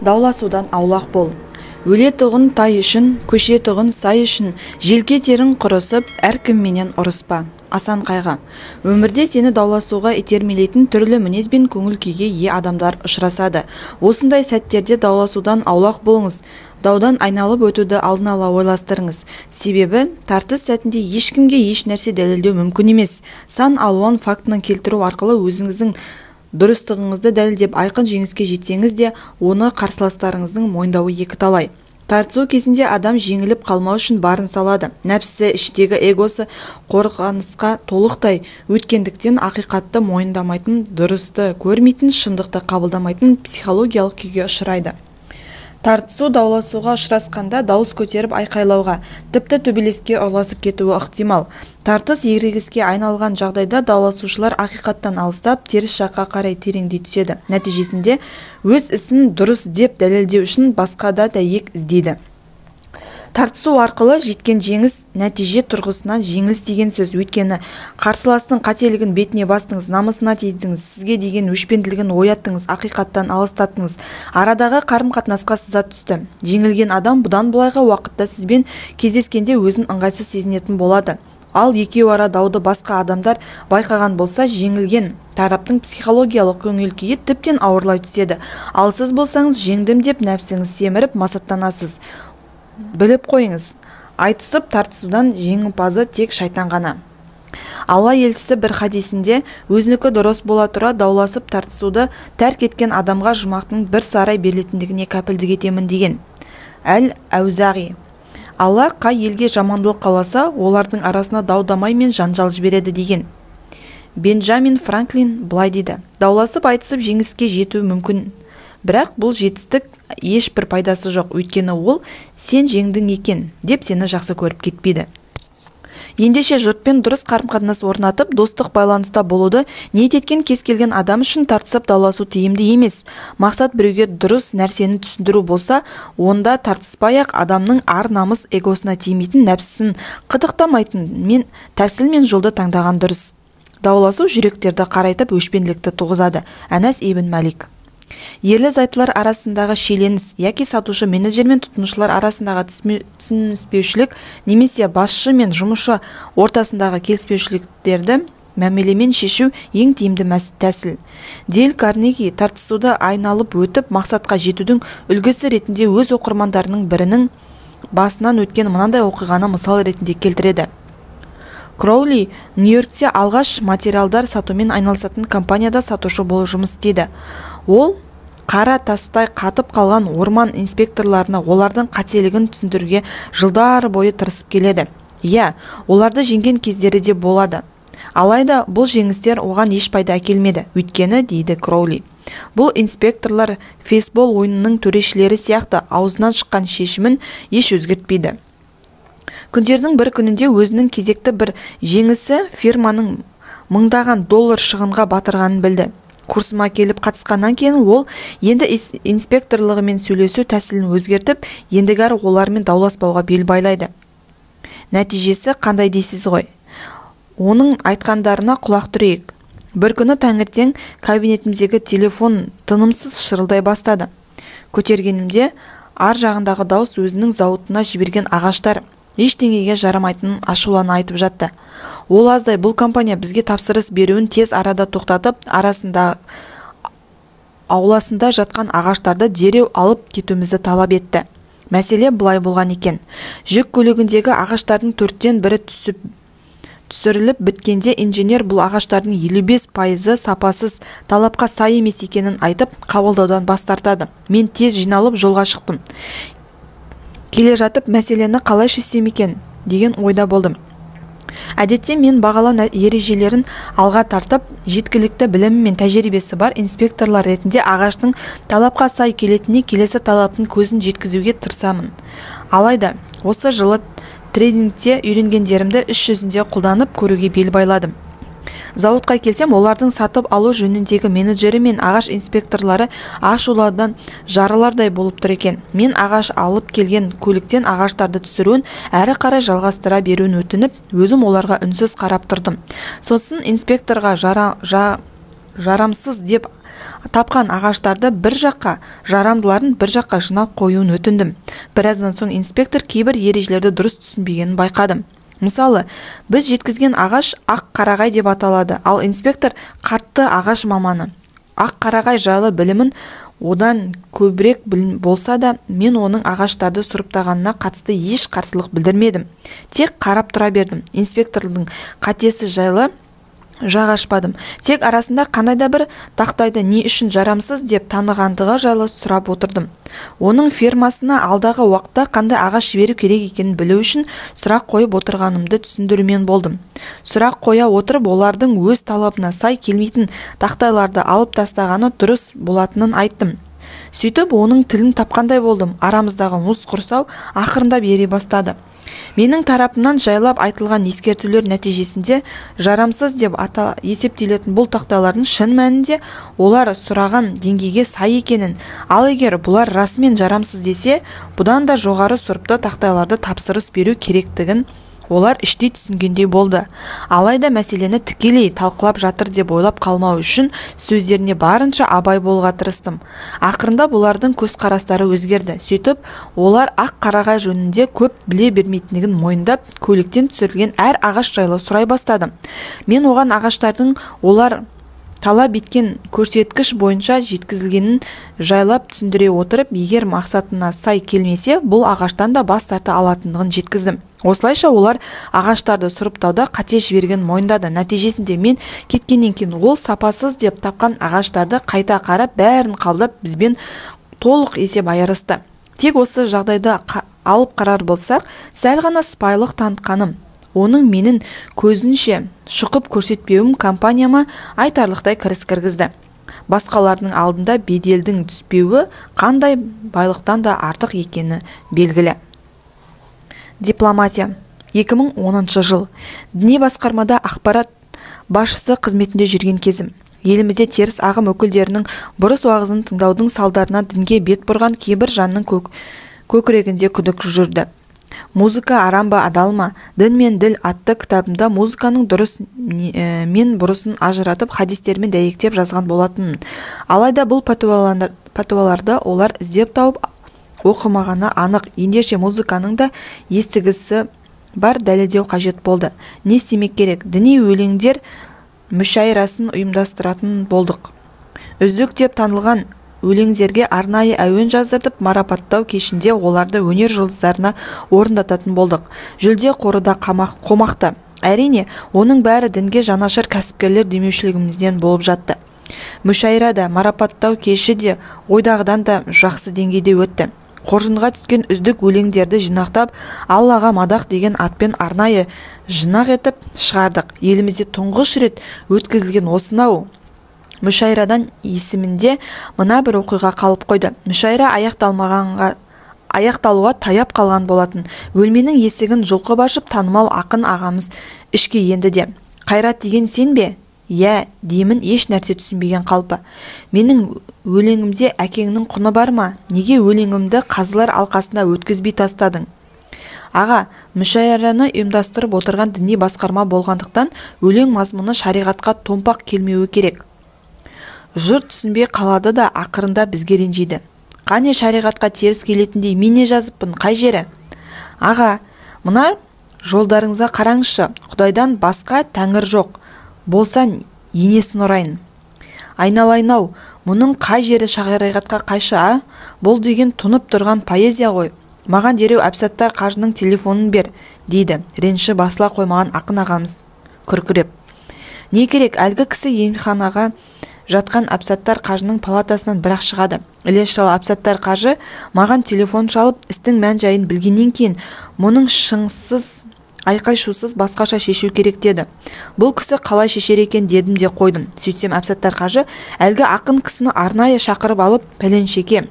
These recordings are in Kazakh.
дауласудан аулақ бол. Өлетұғын тай үшін, көшетұғын сай үшін, желке терін құрысып, әркімменен ұрыспа. Асан Қайғы. Өмірде сені дауласуға итермелейтін түрлі мінез бен көңіл күйге ие адамдар ұшырасады. Осындай сәттерде дауласудан аулақ болыңыз. Даудан айналып өтуді алдын ала ойластырыңыз. Себебі тартыс сәтінде ешкімге еш нәрсе дәлелдеу мүмкін емес. Сан алуан фактының келтіру арқылы өзіңіздің дұрыстығыңызды дәлелдеп айқын жеңіске жетсеңіз де, оны қарсыластарыңыздың мойындауы екіталай. Тартысу кезінде адам жеңіліп қалмау үшін барын салады. Нәпсі, іштегі эгосы қорғанысқа толықтай өткендіктен ақиқатты мойындамайтын, дұрысты көрмейтін, шындықты қабылдамайтын психологиялық күйге ұшырайды. Тартысу дауласуға ұшырасқанда дауыс көтеріп айқайлауға, тіпті төбелеске ұрласып кетуі ықтимал. Тартыс ерегіске айналған жағдайда дауласушылар ақиқаттан алыстап, теріс жаққа қарай тереңдей түседі. Нәтижесінде өз ісін дұрыс деп дәлелдеу үшін басқа да дәйек іздейді. Тартысу арқылы жеткен жеңіс нәтиже тұрғысынан жеңіліс деген сөз. Өйткені қарсыластың қателігін бетіне бастыңыз, намысына тидіңіз, сізге деген өшпенділігін ояттыңыз, ақиқаттан алыстаттыңыз. Арадағы қарым-қатынасқа сыза түсті. Жеңілген адам бұдан былайғы уақытта сізбен кездескенде өзін ыңғайсыз сезінетін болады. Ал екеуі ара дауды басқа адамдар байқаған болса, жеңілген тараптың психологиялық көңіл-күйі тіптен ауырлай түседі. Ал сіз болсаңыз, жеңдім деп нәпсіңіз семіріп масаттанасыз. Біліп қойыңыз, айтысып тартысудан жеңімпазы тек шайтан ғана. Алла елшісі бір хадисінде өзінікі дұрыс бола тұра дауласып тартысуды тәрк еткен адамға жұмақтың бір сарай берілетіндігіне кәпілдік етемін деген. Әл-Әузағи. Алла қай елге жамандылық қаласа, олардың арасына дау-дамай мен жанжал жібереді деген. Бенджамин Франклин былай дейді: дауласып айтысып жеңіске жету мүмкін. Бірақ бұл жетістік ешбір пайдасы жоқ, өйткені ол сен жеңдің екен деп сені жақсы көріп кетпейді. Ендеше жұртпен дұрыс қарым-қатынас орнатып, достық байланыста болуды ниет еткен кез келген адам үшін тартысып дауласу тиімді емес. Мақсат біреуге дұрыс нәрсені түсіндіру болса, онда тартыспай-ақ адамның ар-намыс эгосына тимейтін, нәпсісін қытықтамайтын тәсіл мен жолды таңдаған дұрыс. Дауласу жүректерді қарайтып өшпенділікті туғызады. Анас ибн Малик. Ерлі-зайыптылар арасындағы шиеленіс яки сатушы менеджер мен тұтынушылар арасындағы түсініспеушілік немесе басшы мен жұмысшы ортасындағы келіспеушіліктерді мәмілемен шешу ең тиімді тәсіл. Дейл Карнеги тартысуды айналып өтіп мақсатқа жетудің үлгісі ретінде өз оқырмандарының бірінің басынан өткен мынандай оқиғаны мысал ретінде келтіреді. Кроули Нью-Йоркте алғаш материалдар сатумен айналысатын компанияда сатушы болып жұмыс істейді. Ол қара тастай қатып қалған орман инспекторларына олардың қателігін түсіндіруге жылдар бойы тырысып келеді. Оларды жеңген кездері де болады. Алайда бұл жеңістер оған еш пайда әкелмеді. Өйткені, дейді Кроули, бұл инспекторлар фейсбол ойынының төрешілері сияқты аузынан шыққан шешімін еш өзгертпейді. Күндердің бір күнінде өзінің кезекті бір жеңісі фирманың мыңдаған доллар шығынға батырғанын білді. Курсыма келіп қатысқаннан кейін ол енді инспекторлығымен сөйлесу тәсілін өзгертіп, ендігәрі олармен дауласпауға бел байлайды. Нәтижесі қандай дейсіз ғой? Оның айтқандарына құлақ түрейік. Бір күні таңертең кабинетімдегі телефон тынымсыз шырылдай бастады. Көтергенімде ар жағындағы дауыс өзінің зауытына жіберген ағаштар ештеңеге жарамайтынын ашулана айтып жатты. Ол аздай бұл компания бізге тапсырыс беруін тез арада тоқтатып, ауласында жатқан ағаштарды дереу алып кетуімізді талап етті. Мәселе былай болған екен. Жүк көлігіндегі ағаштардың 4-тен бірі түсіріліп біткенде инженер бұл ағаштардың 55% сапасыз, талапқа сай емес екенін айтып, қабылдаудан бас тартады. Мен тез жиналып жолға шықтым. Келе жатып мәселені қалай шешсем екен деген ойда болдым. Әдетте мен бағалау ережелерін алға тартып, жеткілікті білімі мен тәжірибесі бар инспекторлар ретінде ағаштың талапқа сай келетініне келесі талаптың көзін жеткізуге тырысамын. Алайда осы жылы тренингте үйренгендерімді іс жүзінде қолданып көруге бел байладым. Зауытқа келсем, олардың сатып алу жөніндегі менеджері мен ағаш инспекторлары ашулардан жарылардай болып тұр екен. Мен ағаш алып келген көліктен ағаштарды түсіруін әрі қарай жалғастыра беруін өтініп, өзім оларға үнсіз қарап тұрдым. Сосын инспекторға жарамсыз деп тапқан ағаштарды бір жаққа, жарамдыларын бір жаққа жинап қоюын өтіндім. Біраздан соң инспектор кейбір ережелерді дұрыс түсінбегенін байқадым. Мысалы, біз жеткізген ағаш ақ қарағай деп аталады, ал инспектор қатты ағаш маманы. Ақ қарағай жайлы білімін одан көбірек болса да, мен оның ағаштарды сұрыптағанына қатысты еш қарсылық білдірмедім. Тек қарап тұра бердім. Инспектордың қатесі жайлы жақ ашпадым. Тек арасында қандай да бір тақтайды не үшін жарамсыз деп танығандығы жайлы сұрап отырдым. Оның фермасына алдағы уақытта қандай ағаш жіберу керек екенін білу үшін сұрақ қойып отырғанымды түсіндірумен болдым. Сұрақ қоя отырып олардың өз талабына сай келмейтін тақтайларды алып тастағаны дұрыс болатынын айттым. Сөйтіп оның тілін тапқандай болдым. Арамыздағы мұз құрсау ақырындап ере бастады. Менің тарапымнан жайлап айтылған ескертулер нәтижесінде жарамсыз деп есептелетін бұл тақтайлардың шын мәнінде олар сұраған деңгейге сай екенін, ал егер бұлар расымен жарамсыз десе, бұдан да жоғары сұрыпты тақтайларды тапсырыс беру керектігін олар іштей түсінгендей болды. Алайда мәселені тікелей талқылап жатыр деп ойлап қалмау үшін сөздеріне барынша абай болуға тырыстым. Ақырында бұлардың көзқарастары өзгерді. Сөйтіп, олар ақ қарағай жөнінде көп біле бермейтіндігін мойындап, көліктен түсірілген әр ағаш жайлы сұрай бастады. Мен оған ағаштардың олар талап еткен көрсеткіш бойынша жеткізілгенін жайлап түсіндіре отырып, егер мақсатына сай келмесе, бұл ағаштан да бас тарта алатындығын жеткіздім. Осылайша олар ағаштарды сұрыптауда қате жіберген мойындады. Нәтижесінде мен кеткеннен кейін ол сапасыз деп тапқан ағаштарды қайта қарап, бәрін қабылдап бізбен толық есеп айырысты. Тек осы жағдайда алып қарар болсақ, сәл ғана сыпайылық танытқаным, оның менің көзінше шұқып көрсетпеуім компанияма айтарлықтай кіріс кіргізді. Басқалардың алдында беделдің түспеуі қандай байлықтан да артық екені белгілі. Дипломатия. 2010 жыл. Діни басқармада ақпарат басшысы қызметінде жүрген кезім. Елімізде теріс ағым өкілдерінің бұрыс уағызын тыңдаудың салдарынан дінге бет бұрған кейбір жанның көкірегінде күдік жүрді. Музыка арам ба, адал ма? Дін мен діл атты кітабымда музыканың дұрыс мен бұрысын ажыратып хадистермен дәйектеп жазған болатынмын. Алайда бұл пәтуаларды олар іздеп тауып оқымағаны анық. Ендеше музыканың да естігісі бар дәлелдеу қажет болды. Не істемек керек? Діни өлеңдер мүшәйрасын ұйымдастыратын болдық. Үздік деп танылған өлеңдерге арнайы әуен жаздыртып марапаттау кешінде оларды өнер жұлдыздарына орындататын болдық. Жүлде қоры да қомақты. Әрине, оның бәрі дінге жанашыр кәсіпкерлер демеушілігімізден болып жатты. Мүшәйра да, марапаттау кеші де ойдағыдан да жақсы деңгейде өтті. Қоржынға түскен үздік өлеңдерді жинақтап, Аллаға мадақ деген атпен арнайы жинақ етіп шығардық. Елімізде тұңғыш рет өткізілген осынау мүшәйрадан есімінде мына бір оқиға қалып қойды. Мүшәйра аяқталуға таяп қалған болатын. Өлменің есігін жұлқып ашып танымал ақын ағамыз ішке енді де: "Қайрат деген сен бе?" "Иә" деймін, еш нәрсе түсінбеген қалпы. "Менің өлеңімде әкеңнің құны бар ма? Неге өлеңімді қазылар алқасына өткізбей тастадың?" "Аға, мүшәйраны ұйымдастырып отырған діни басқарма болғандықтан өлең мазмұны шариғатқа томпақ келмеуі керек. Жұрт түсінбей қалады да ақырында бізге ренжиді. Қане шариғатқа теріс келетіндей мен не жазыппын, қай жері?" "Аға, мына жолдарыңызға қараңызшы, Құдайдан басқа тәңір жоқ. Болса енесін ұрайын." "Айналайын-ау, мұның қай жері шариғатқа қайшы, а? Бұл деген тұнып тұрған поэзия ғой. Маған дереу Әбсаттар қажының телефонын бер", дейді реніші басыла қоймаған ақын ағамыз күркіреп. Не керек, әлгі кісі емханаға жатқан Әбсаттар қажының палатасынан бірақ шығады. Іле-шала Әбсаттар қажы маған телефон шалып, істің мән-жайын білгеннен кейін мұның шыңсыз айқай-шусыз басқаша шешу керек деді. Бұл кісі қалай шешер екен дедім де қойдым. Сөйтсем Әбсаттар қажы әлгі ақын кісіні арнайы шақырып алып: "Пәленшеке,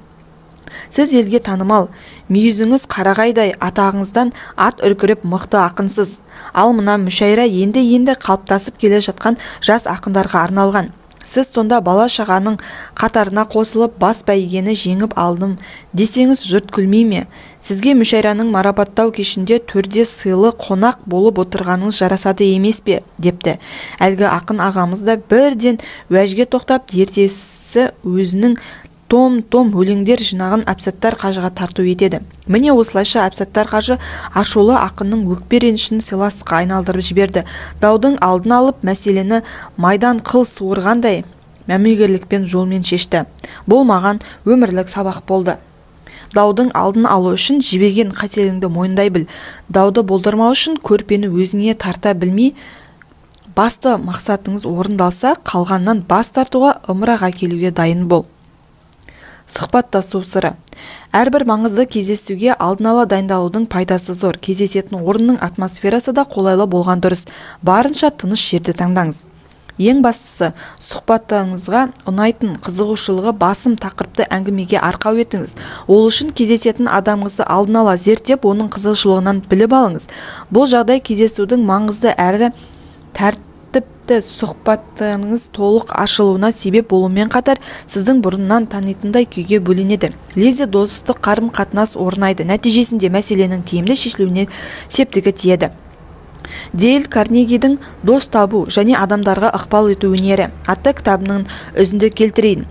сіз елге танымал, мүйізіңіз қарағайдай, атағыңыздан ат үркіріп мықты ақынсыз. Ал мына мүшәйра енді қалыптасып келе жатқан жас ақындарға арналған. Сіз сонда бала-шағаның қатарына қосылып бас бәйгені жеңіп алдым десеңіз жұрт күлмей ме? Сізге мүшәйраның марапаттау кешінде төрде сыйлы қонақ болып отырғаныңыз жарасады емес пе? Депті. Әлгі ақын ағамыз да бірден уәжге тоқтап, ертесі өзінің том өлеңдер жинағын Әбсаттар қажыға тарту етеді. Міне осылайша Әбсаттар қажы ашулы ақынның өкпе ренішін сыйластыққа айналдырып жіберді. Даудың алдын алып, мәселені майдан қыл суырғандай мәмілегерлікпен жолмен шешті. Бұл маған өмірлік сабақ болды. Даудың алдын алу үшін жіберген қателігіңді мойындай біл. Дауды болдырмау үшін көрпені өзіңе тарта білмей, басты мақсатыңыз орындалса, қалғаннан бас тартуға, ымыраға келуге дайын бол. Сұхбаттасу сыры. Әрбір маңызды кездесуге алдын ала дайындалудың пайдасы зор. Кездесетін орынның атмосферасы да қолайлы болған дұрыс. Барынша тыныш жерді таңдаңыз. Ең бастысы, сұхбаттарыңызға ұнайтын, қызығушылығы басым тақырыпты әңгімеге арқау етіңіз. Ол үшін кездесетін адамыңызды алдын ала зерттеп, оның қызығушылығынан біліп алыңыз. Бұл жағдай кездесудің маңызды әрі тәртіпті сұхбаттарыңыз толық ашылуына себеп болумен қатар, сіздің бұрыннан танитындай күйге бөленеді. Лезде достық қарым-қатынас орнайды. Нәтижесінде мәселенің тиімді шешілуіне септігі тиеді. Дейл Карнегидің «Дос табу және адамдарға ықпал ету өнері» атты кітабының үзінді келтірейін.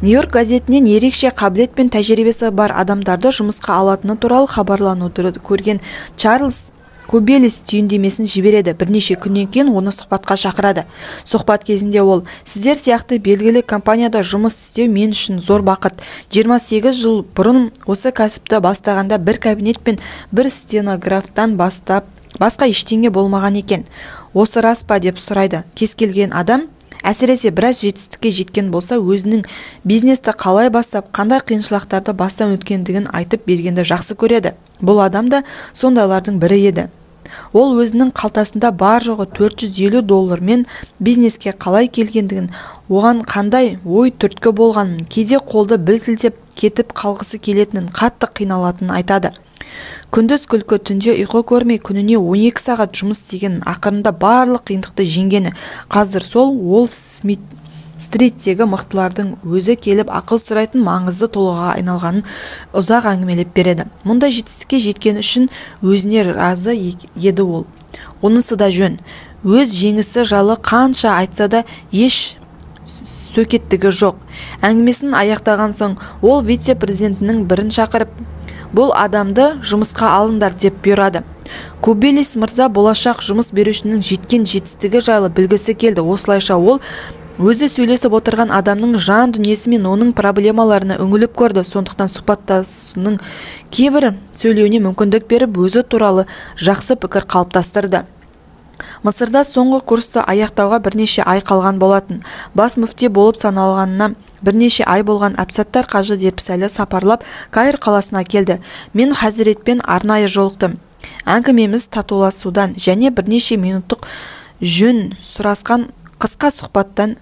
Нью-Йорк газетінен ерекше қабілет пен тәжірибесі бар адамдарды жұмысқа алатыны туралы хабарлануды көрген Чарльз Кубелис түйіндемесін жібереді. Бірнеше күннен кейін оны сұхбатқа шақырады. Сұхбат кезінде ол: сіздер сияқты белгілі компанияда жұмыс істеу мен үшін зор бақыт. 28 жыл бұрын осы кәсіпті бастағанда бір кабинет пен бір стенографтан басқа ештеңе болмаған екен. Осы рас па деп сұрайды. Кез келген адам, әсіресе біраз жетістікке жеткен болса, өзінің бизнесті қалай бастап, қандай қиыншылықтарды бастан өткендігін айтып бергенді жақсы көреді. Бұл адам да сондайлардың бірі еді. Ол өзінің қалтасында бар жоғы $450 бизнеске қалай келгендігін, оған қандай ой түрткі болғанын, кейде қолды біл сілтеп кетіп қалғысы келетінін, қатты қиналатынын айтады. Күндіз күлкі, түнде ұйқы көрмей, күніне 12 сағат жұмыс істегенін, ақырында барлық қиындықты жеңгені. Қазір сол Уолл-стриттегі мықтылардың өзі келіп ақыл сұрайтын маңызды тұлғаға айналғанын ұзақ әңгімелеп береді. Мұндай жетістікке жеткен үшін өзіне разы еді ол. Онысы да жөн. Өз жеңісі жайлы қанша айтса да еш сөкеттігі жоқ. Әңгімесін аяқтаған соң ол вице-президентінің бірін шақырып, бұл адамды жұмысқа алыңдар деп бұйырады. Кубелис мырза болашақ жұмыс берушінің жеткен жетістігі жайлы білгісі келді. Осылайша ол өзі сөйлесіп отырған адамның жан дүниесі мен оның проблемаларына үңіліп көрді. Сондықтан сұхбаттасының кейбір сөйлеуіне мүмкіндік беріп, өзі туралы жақсы пікір қалыптастырды. Мысырда соңғы курсты аяқтауға бірнеше ай қалған болатын. Бас мүфти болып саналғанына бірнеше ай болған Әбсаттар қажы Дербісәлі сапарлап Каир қаласына келді. Мен Хазіретпен арнайы жолықтым. Әңгімеміз татуласудан және бірнеше минуттық жөн сұрасқан қысқа сұхбаттан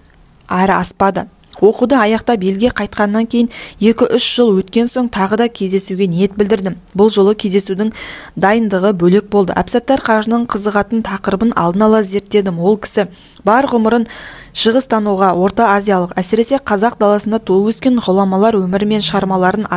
әрі аспады. Оқуды аяқтап елге қайтқаннан кейін 2-3 жыл өткен соң тағы да кездесуге ниет білдірдім. Бұл жолы кездесудің дайындығы бөлек болды. Әбсаттар қажының қызығатын тақырыбын алдын ала зерттедім. Ол кісі бар ғұмырын шығыстануға, Орта Азиялық, әсіресе қазақ даласында туып өскен ғұламалар өмірі мен шығармаларын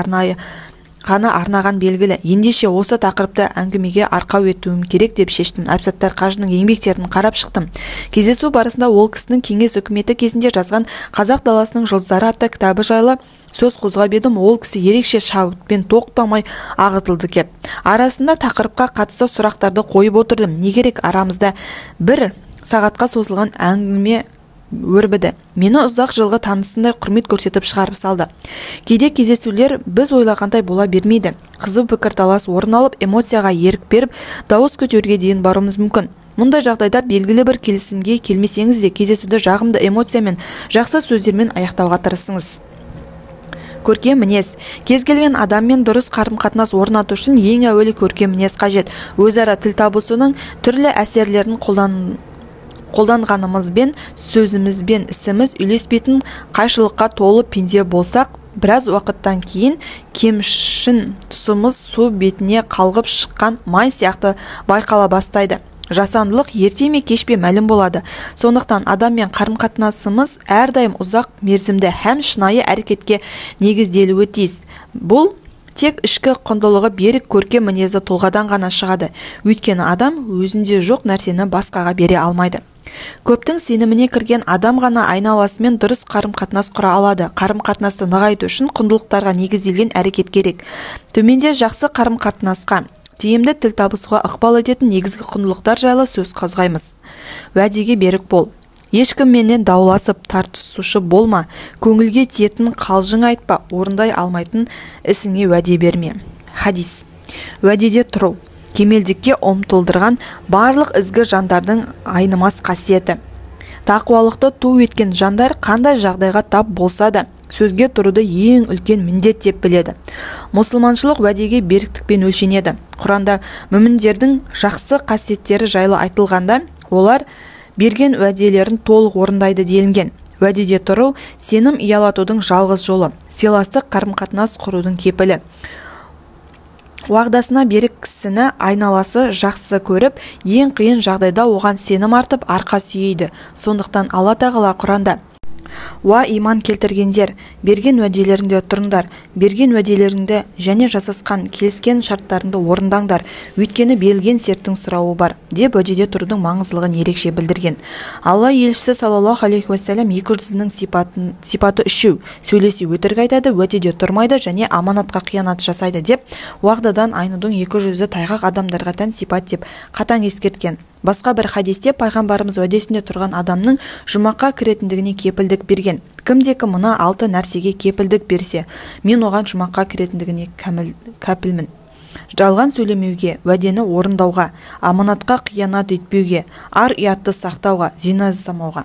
арнаған белгілі. Ендеше осы тақырыпты әңгімеге арқау етуім керек деп шештім. Әбсаттар қажының еңбектерін қарап шықтым. Кездесу барысында ол кісінің кеңес үкіметі кезінде жазған «Қазақ даласының жұлдыздары» атты кітабы жайлы сөз қозғап едім. Ол кісі ерекше шабытпен тоқтамай ағытылды кеп. Арасында тақырыпқа қатысты сұрақтарды қойып отырдым. Не керек, арамызда 1 сағатқа созылған әңгіме өрбіді. Мені ұзақ жылғы танысындай құрмет көрсетіп шығарып салды. Кейде кездесулер біз ойлағандай бола бермейді. Қызу пікірталас орын алып, эмоцияға ерік беріп, дауыс көтеруге дейін баруымыз мүмкін. Мұндай жағдайда белгілі бір келісімге келмесеңіз де, кездесуді жағымды эмоциямен, жақсы сөздермен аяқтауға тырысыңыз. Көркем мінез. Кез келген адаммен дұрыс қарым-қатынас орнату үшін ең әуелі көркем мінез қажет. Өзара тіл табысуның түрлі әсерлерін қолданғанымызбен, сөзімізбен ісіміз үйлеспейтін қайшылыққа толы пенде болсақ, біраз уақыттан кейін кемшін тұсымыз су бетіне қалғып шыққан май сияқты байқала бастайды. жасандылық ерте ме кеш пе мәлім болады. Сондықтан адаммен қарым-қатынасымыз әрдайым ұзақ мерзімді һәм шынайы әрекетке негізделуі тиіс. Бұл тек ішкі құндылығы берік көркем мінезі тұлғадан ғана шығады. Өйткені адам өзінде жоқ нәрсені басқаға бере алмайды. Көптің сеніміне кірген адам ғана айналасымен дұрыс қарым-қатынас құра алады. Қарым-қатынасты нығайту үшін құндылықтарға негізделген әрекет керек. Төменде жақсы қарым-қатынасқа, тиімді тіл табысуға ықпал ететін негізгі құндылықтар жайлы сөз қозғаймыз. Уәдеге берік бол. Ешкімменен дауласып, тартысушы болма. Көңілге тиетін қалжың айтпа, орындай алмайтын ісіңе уәде берме. Хадис. Уәдеде тұру кемелдікке ұмтылдырған барлық ізгі жандардың айнымас қасиеті. Тақуалықты ту еткен жандар қандай жағдайға тап болса да сөзге тұруды ең үлкен міндет деп біледі. Мұсылманшылық уәдеге беріктікпен өлшенеді. Құранда мүміндердің жақсы қасиеттері жайлы айтылғанда, олар берген уәделерін толық орындайды делінген. Уәдеде тұру сенім ұялатудың жалғыз жолы, сыйластық қарым-қатынас құрудың кепілі. Уағдасына берік кісіні айналасы жақсы көріп, ең қиын жағдайда оған сенім артып арқа сүйейді. Сондықтан Алла тағала Құранда: «Уа иман келтіргендер, берген уәделеріңде тұрыңдар, берген уәделеріңді және жасасқан келіскен шарттарыңды орындаңдар, өйткені берілген серттің сұрауы бар», деп уәдеде тұрудың маңыздылығын ерекше білдірген. Алла елшісі саллаллаху алейхи уассалам екі жүзінің сипаты үшеу: сөйлесе өтірік айтады, уәдеде тұрмайды және аманатқа қиянат жасайды деп уағдадан айнудың екі жүзі тайғақ адамдарға тән сипат деп қатаң ескерткен. Басқа бір хадисте пайғамбарымыз уәдесінде тұрған адамның жұмаққа кіретіндігіне кепілдік берген. Кімде-кім мына 6 нәрсеге кепілдік берсе, мен оған жұмаққа кіретіндігіне кәпілмін. Жалған сөйлемеуге, уәдені орындауға, аманатқа қиянат етпеуге, ар-ұятты сақтауға, зина жасамауға,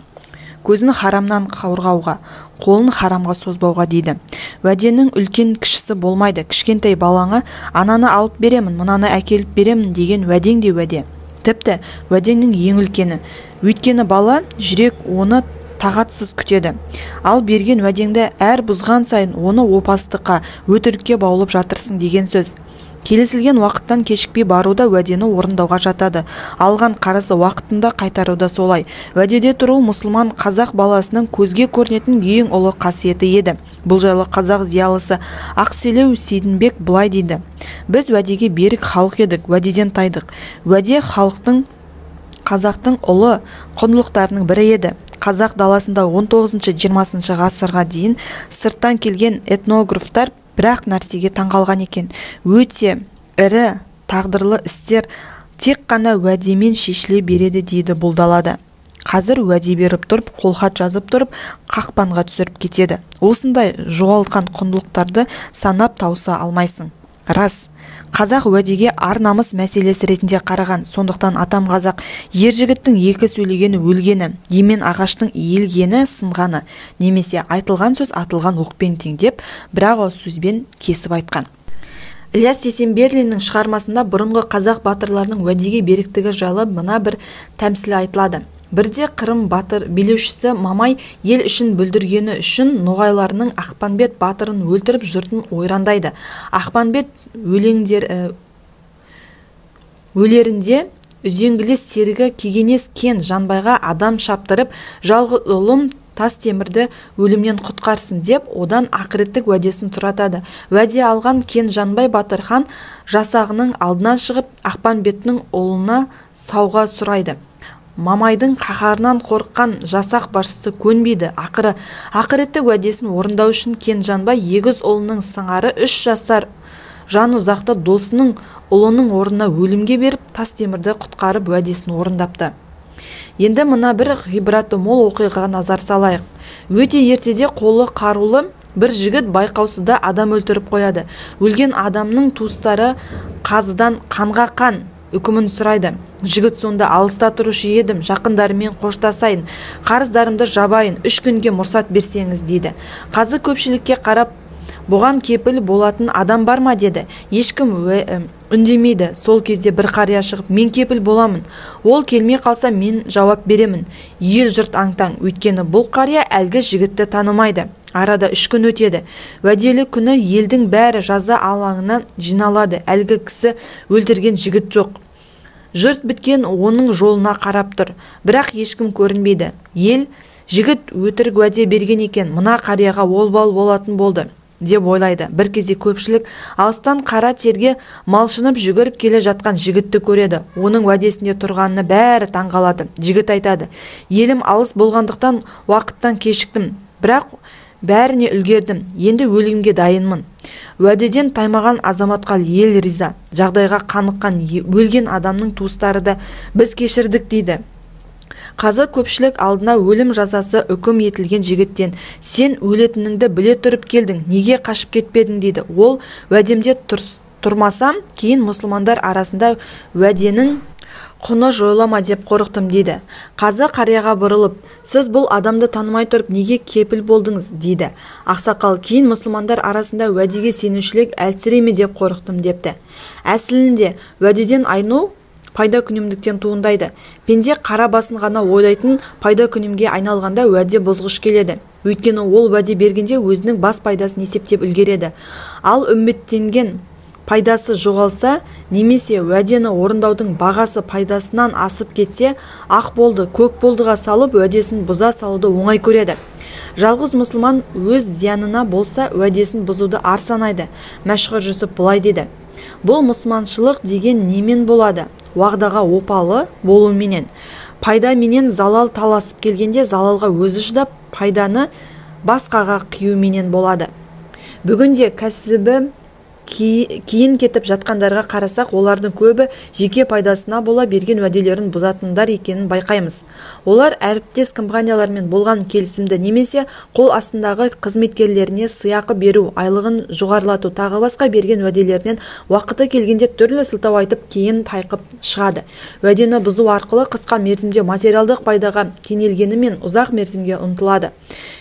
көзін харамнан қорғауға, қолын харамға созбауға дейді. Уәденің үлкен кішісі болмайды. Кішкентай балаңа ананы алып беремін, мынаны әкеліп беремін деген уәдең де уәде. Тіпті уәденің ең үлкені. Өйткені бала жүрек оны тағатсыз күтеді. Ал берген уәдеңді әр бұзған сайын оны опастыққа, өтірікке баулып жатырсың деген сөз. Келісілген уақыттан кешікпей баруда уәдені орындауға жатады. Алған қарызы уақытында қайтаруда солай. Уәдеде тұру мұсылман қазақ баласының көзге көрінетін ең ұлы қасиеті еді. Бұл жайлы қазақ зиялысы Ақселеу Сейдімбек былай дейді: «Біз уәдеге берік халық едік, уәдеден тайдық. Уәде қазақтың ұлы құндылықтарының бірі еді. Қазақ даласында 19-20 ғасырға дейін сырттан келген этнографтар бірақ нәрсеге таңғалған екен. Өте ірі тағдырлы істер тек қана уәдемен шешіле береді дейді бұл далада. Қазір уәде беріп тұрып, қолхат жазып тұрып, қақпанға түсіріп кетеді. Осындай жоғалтқан құндылықтарды санап тауыса алмайсың. Рас, қазақ уәдеге ар-намыс мәселесі ретінде қараған. Сондықтан атам қазақ: ер жігіттің екі сөйлегені өлгені, емен ағаштың иілгені сынғаны, немесе айтылған сөз атылған оқпен тең деп бір ауыз сөзбен кесіп айтқан. Ілияс Есенберлиннің шығармасында бұрынғы қазақ батырларының уәдеге беріктігі жайлы мына бір тәмсіл айтылады. Бірде Қырым батыр билеушісі Мамай ел үшін бүлдіргені үшін ноғайларының Ақпанбет батырын өлтіріп жұртын ойрандайды. Ақпанбет өлерінде үзеңгілес серігі Кегенес кен Жанбайға адам шаптырып, жалғыз ұлым тас темірді өлімнен құтқарсын деп, одан ақыреттік уәдесін тұратады. Уәде алған кен Жанбай батыр хан жасағының алдынан шығып, Ақпанбеттің ұлына сауға сұрайды. Мамайдың қаһарынан қорыққан жасақ басшысы көнбейді. Ақыреттік уәдесін орындау үшін кен Жанбай егіз ұлының сыңары 3 жасар жан ұзақты досының ұлының орнына өлімге беріп, тас темірді құтқарып уәдесін орындапты. Енді мына бір ғибраты мол оқиғаға назар салайық. Өте ертеде қолы қарулы бір жігіт байқаусызда адам өлтіріп қояды. Өлген адамның туыстары қазыдан қанға қан үкімін сұрайды. Жігіт сонда: алыста тұрушы едім, жақындарымен қоштасайын, қарыздарымды жабайын, 3 күнге мұрсат берсеңіз дейді. Қазы көпшілікке қарап: бұған кепіл болатын адам бар ма деді. Ешкім үндемейді. Сол кезде бір қария шығып: мен кепіл боламын, ол келмей қалса мен жауап беремін. Ел жұрт аң-таң, өйткені бұл қария әлгі жігітті танымайды. Арада 3 күн өтеді. Уәделі күні елдің бәрі жаза алаңына жиналады. Әлгі кісі өлтірген жігіт жоқ. Жұрт біткен оның жолына қарап тұр, бірақ ешкім көрінбейді. Жігіт өтірік уәде берген екен, мына қарияға обал болатын болды деп ойлайды. Бір кезде көпшілік алыстан қара терге малшынып жүгіріп келе жатқан жігітті көреді. Оның уәдесінде тұрғанына бәрі таңғалады. Жігіт айтады: елім алыс болғандықтан уақыттан кешіктім, бірақ бәріне үлгердім, енді өлімге дайынмын. Уәдеден таймаған азаматқа ел риза. Жағдайға қаныққан өлген адамның туыстары да біз кешірдік дейді. Қазір көпшілік алдына өлім жазасы үкім етілген жігіттен: сен өлетініңді біле тұрып келдің, неге қашып кетпедің дейді. Ол: уәдемде тұрмасам, кейін мұсылмандар арасында уәденің құны жойылама деп қорықтым дейді. Қазы қарияға бұрылып: сіз бұл адамды танымай тұрып неге кепіл болдыңыз дейді. Ақсақал: кейін мұсылмандар арасында уәдеге сенушілік әлсіреме деп қорықтым депті. Әсілінде уәдеден айну пайда күнемдіктен туындайды. Пенде қара басын ғана ойлайтын пайда күнемге айналғанда уәде бұзғыш келеді. Өйткені ол уәде бергенде өзінің бас пайдасын есептеп үлгереді. Ал үміттенген пайдасы жоғалса, немесе уәдені орындаудың бағасы пайдасынан асып кетсе, ақ болды, көк болдыға салып уәдесін бұза салуды оңай көреді. Жалғыз мұсылман өз зиянына болса уәдесін бұзуды ар санайды. Мәшһүр Жүсіп былай дейді: бұл мұсылманшылық деген немен болады? Уағдаға опалы болуменен. Пайда менен залал таласып келгенде залалға өзі шыдап, пайданы басқаға қиюменен болады. Бүгінде кәсібі кейін кетіп жатқандарға қарасақ, олардың көбі жеке пайдасына бола берген уәделерін бұзатындар екенін байқаймыз. Олар әріптес компаниялармен болған келісімді немесе қол астындағы қызметкерлеріне сыйақы беру, айлығын жоғарылату, тағы басқа берген уәделерінен уақыты келгенде түрлі сылтау айтып, кейін тайқып шығады. Уәдені бұзу арқылы қысқа мерзімде материалдық пайдаға кенелгенімен ұзақ мерзімге ұмтылады.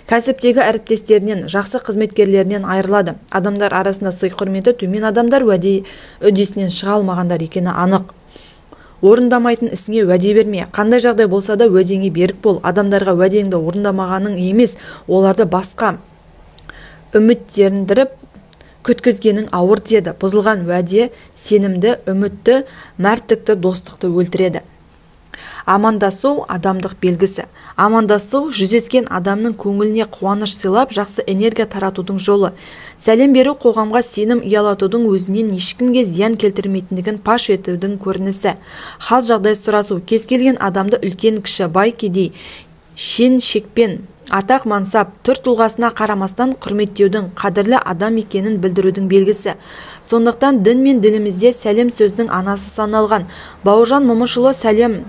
Кәсіптегі әріптестерінен, жақсы қызметкерлерінен айырылады. Адамдар арасында сый-құрметі төмен адамдар үдесінен шыға алмағандар екені анық. Орындамайтын ісіңе уәде берме. Қандай жағдай болса да уәдеңе берік бол. Адамдарға уәдеңді орындамағаның емес, оларды басқа үміттендіріп күткізгенің ауыр деді. Бұзылған уәде сенімді, үмітті, мәрттікті, достықты өлтіреді. Амандасу адамдық белгісі. Амандасу жүздескен адамның көңіліне қуаныш сыйлап, жақсы энергия таратудың жолы. Сәлем беру қоғамға сенім ұялатудың, өзінен ешкімге зиян келтірмейтіндігін паш етудің көрінісі. Хал жағдай сұрасу кез келген адамды үлкен кіші, бай кедей, шен шекпен, атақ мансап, түр тұлғасына қарамастан құрметтеудің, қадірлі адам екенін білдірудің белгісі. Сондықтан дін мен ділімізде сәлем сөздің анасы саналған. Бауыржан Момышұлы сәлем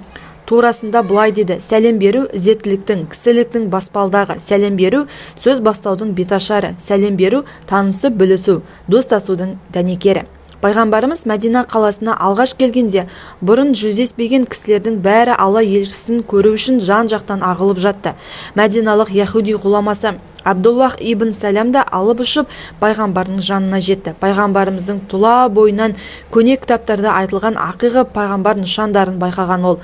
турасында былай деді: сәлем беру ізеттіліктің, кісіліктің баспалдағы. Сәлем беру сөз бастаудың беташары. Сәлем беру танысып білісу, достасудың дәнекері. Пайғамбарымыз Мәдина қаласына алғаш келгенде бұрын жүздеспеген кісілердің бәрі Алла елшісін көру үшін жан-жақтан ағылып жатты. Мәдиналық яһуди ғұламасы Абдуллах ибн Сәлям да алып ұшып пайғамбардың жанына жетті. Пайғамбарымыздың тұла бойынан көне кітаптарда айтылған ақиқи пайғамбар нышандарын байқаған ол: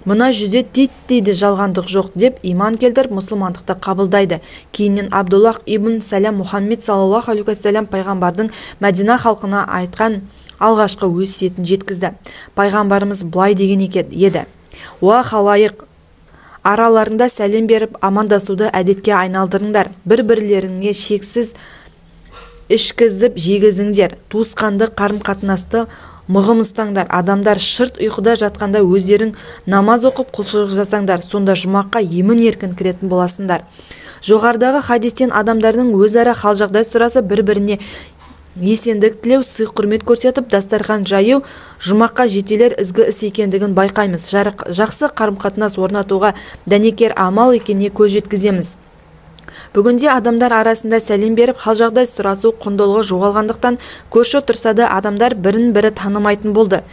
мына жүзде дейді жалғандық жоқ деп иман келтіріп мұсылмандықты қабылдайды. Кейіннен Абдуллах ибн Сәлям Мұхаммед саллаллаху алейхи уассалам пайғамбардың Мәдина халқына айтқан алғашқы өсиетін жеткізді. Пайғамбарымыз былай деген еді: уа халайық, араларында сәлем беріп амандасуды әдетке айналдырыңдар, бір-бірлеріңе шексіз ішкізіп жегізіңдер, туысқанды қарым-қатынасты мығым ұстаңдар. Адамдар шырт ұйқыда жатқанда өздерің намаз оқып құлшылық жасаңдар, сонда жұмаққа емін-еркін кіретін боласыңдар. Жоғарыдағы хадистен адамдардың өзара хал жағдай сұрасы, бір-біріне есендік тілеу, сый-құрмет көрсетіп, дастархан жаю жұмаққа жетелер ізгі іс екендігін байқаймыз. Жақсы қарым-қатынас орнатуға дәнекер амал екеніне көз жеткіземіз. Бүгінде адамдар арасында сәлем беріп хал жағдай сұрасу құндылығы жоғалғандықтан, көрші тұрса да адамдар бірін-бірі танымайтын болды.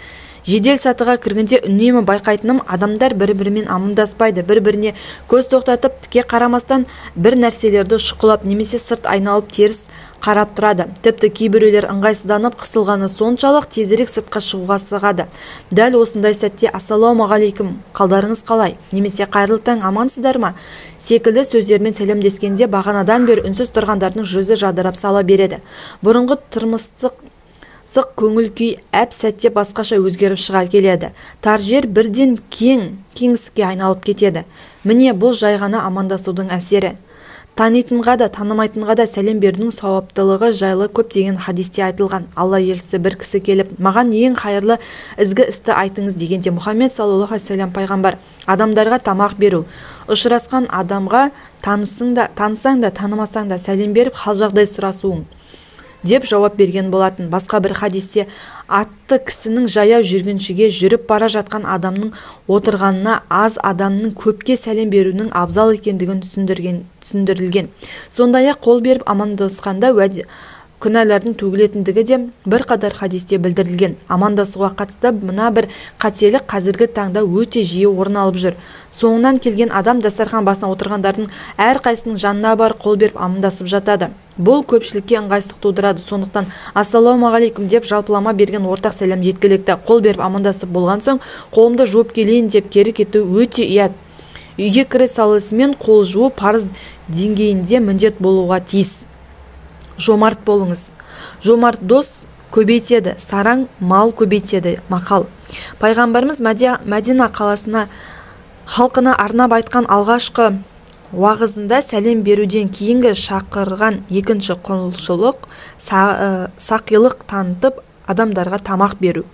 Жедел сатыға кіргенде үнемі байқайтыным, адамдар бір-бірімен амандаспайды, бір-біріне көз тоқтатып, тіке қарамастан бір нәрселерді шұқылап немесе сырт айналып теріс қарап тұрады. Тіпті кейбіреулер ыңғайсызданып, қысылғаны соншалық тезірек сыртқа шығуға асығады. Дәл осындай сәтте ассалаумағалейкум, қалдарыңыз қалай? Немесе қайырлы таң, амансыздар ма? Секілді сөздермен сәлемдескенде бағанадан бері үнсіз тұрғандардың жүзі жадырап сала береді. Бұрынғы тұрмыстық Сық көңіл күй әп сәтте басқаша өзгеріп шыға келеді. Тар жер бірден кеңістікке айналып кетеді. Міне бұл жай ғана амандасудың әсері. Танитынға да, танымайтынға да сәлем берудің сауаптылығы жайлы көптеген хадисте айтылған. Алла елшісі бір кісі келіп, маған ең қайырлы ізгі істі айтыңыз дегенде, Мұхаммед саллаллаху алейхи ва саллям пайғамбар, адамдарға тамақ беру. Ұшырасқан адамға танысаң да, танымасаң да сәлем беріп, хал жағдай сұрасуың деп жауап берген болатын. Басқа бір хадисте атты кісінің жаяу жүргіншіге жүріп бара жатқан адамның отырғанына аз адамның көпке сәлем беруінің абзал екендігін түсіндірілген. Сондай-ақ қол беріп амандасқанда күнәлардың төгілетіндігі де бір қадар хадисте білдірілген. Амандасуға қатысты мына бір қателік қазіргі таңда өте жиі орын алып жүр. Соңынан келген адам дастархан басына отырғандардың әрқайсының жанына бар қол беріп амандасып жатады. Бұл көпшілікке ыңғайсыздық тудырады. Сондықтан ассалаумағалейкум деп жалпылама берген ортақ сәлем жеткілікті. Қол беріп амандасып болған соң қолымды жуып келейін деп кері кету өте ұят. Үйге кіре салысымен қол жуу парыз деңгейінде міндет болуға тиіс. Жомарт болыңыз. Жомарт дос көбейтеді, сараң мал көбейтеді. Мақал. Пайғамбарымыз Мәдина қаласына халқына арнап айтқан алғашқы уағызында сәлем беруден кейінгі шақырған екінші құлшылық сақилық танытып адамдарға тамақ беру.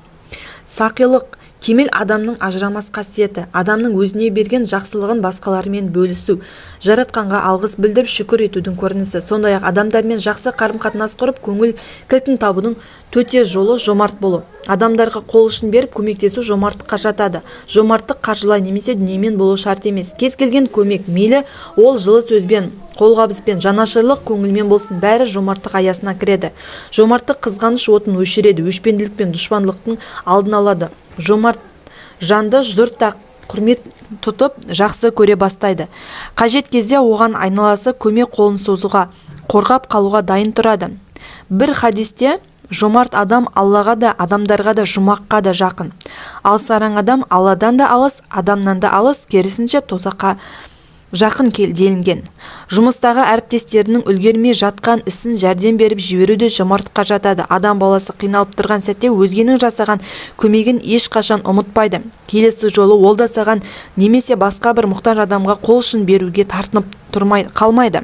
Сақилық кемел адамның ажырамас қасиеті, адамның өзіне берген жақсылығын басқалармен бөлісу, жаратқанға алғыс білдіріп шүкір етудің көрінісі. Сондай-ақ адамдармен жақсы қарым-қатынас құрып, көңіл кілтін табудың төте жолы жомарт болу. Адамдарға қол ұшын беріп көмектесу жомарттыққа жатады. Жомарттық қаржылай немесе дүниемен болу шарт емес. Кез келген көмек, мейлі ол жылы сөзбен, қолғабыспен, жанашырлық көңілмен болсын, бәрі жомарттық аясына кіреді. Жомарттық қызғаныш отын өшіреді, өшпенділік пен дұшпандықтың алдын алады. Жомарт жанды жұрт та құрмет тұтып жақсы көре бастайды. Қажет кезде оған айналасы көмек қолын созуға, қорғап қалуға дайын тұрады. Бір хадисте жомарт адам Аллаға да, адамдарға да, жұмаққа да жақын. Ал сараң адам Алладан да алыс, адамнан да алыс, керісінше тозаққа жақын делінген. Жұмыстағы әріптестерінің үлгермей жатқан ісін жәрдем беріп жіберуді жомарттыққа жатады. Адам баласы қиналып тұрған сәтте өзгенің жасаған көмегін ешқашан ұмытпайды. Келесі жолы ол да саған немесе басқа бір мұқтаж адамға қол ұшын беруге тартынып қалмайды.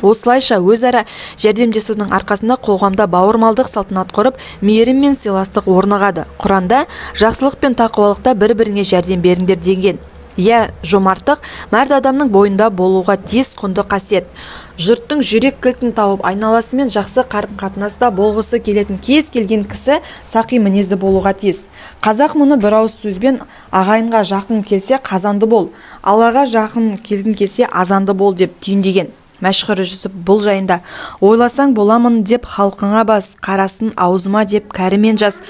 Осылайша өзара жәрдемдесудің арқасында қоғамда бауырмалдық салтанат құрып, мейірім мен сыйластық орнығады. Құранда жақсылық пен тақуалықта бір-біріңе жәрдем беріңдер деген. Жомарттық мәрт адамның бойында болуға тиіс құнды қасиет. Жұрттың жүрек кілтін тауып, айналасымен жақсы қарым-қатынаста болғысы келетін кез келген кісі сақи мінезді болуға тиіс. Қазақ мұны бір ауыз сөзбен ағайынға жақын келсе қазанды бол, Аллаға жақын келгің келсе азанды бол деп түйіндеген. Мәшһүр Жүсіп бұл жайында ойласаң боламын деп халқыңа бас, қарасын аузыма деп кәрімен жас.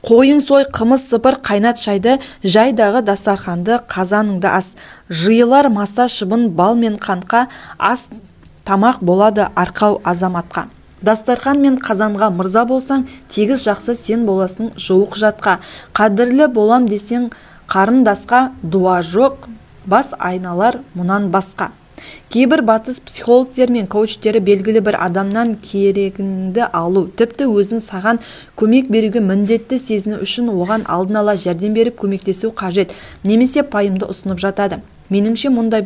Қойың сой, қымыз сыпыр, қайнат шайды, жайдағы дастарханды, қазаныңды ас. Жиылар маса шыбын, бал мен қантқа, ас тамақ болады арқау азаматқа. Дастархан мен қазанға мырза болсаң, тегіз жақсы сен боласың жуық жатқа. Қадірлі болам десең қарындасқа, дуа жоқ, бас айналар мұнан басқа. Кейбір батыс психологтер мен коучтері белгілі бір адамнан керегіңді алу, тіпті өзін саған көмек беруге міндетті сезіну үшін оған алдын ала жәрдем беріп көмектесу қажет, немесе пайымды ұсынып жатады. Меніңше мұндай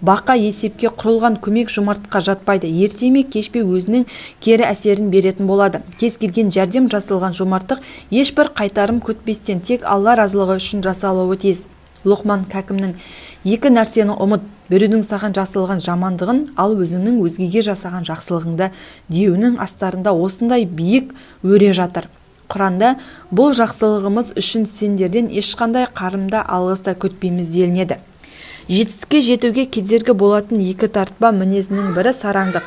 бақа есепке құрылған көмек жомарттыққа жатпайды. Ерте ме кеш пе өзінің кері әсерін беретін болады. Кез келген жәрдем жасалған жомарттық ешбір қайтарым күтпестен тек Алла разылығы үшін жасалуы тиіс. Лұқман Хәкімнің екі нәрсені ұмыт, біреудің саған жасалған жамандығын, ал өзіңнің өзгеге жасаған жақсылығыңды деуінің астарында осындай биік өре жатыр. Құранда бұл жақсылығымыз үшін сендерден ешқандай қарымда алғыста күтпейміз делінеді. Жетістікке жетуге кедергі болатын екі тартпа мінезінің бірі сараңдық.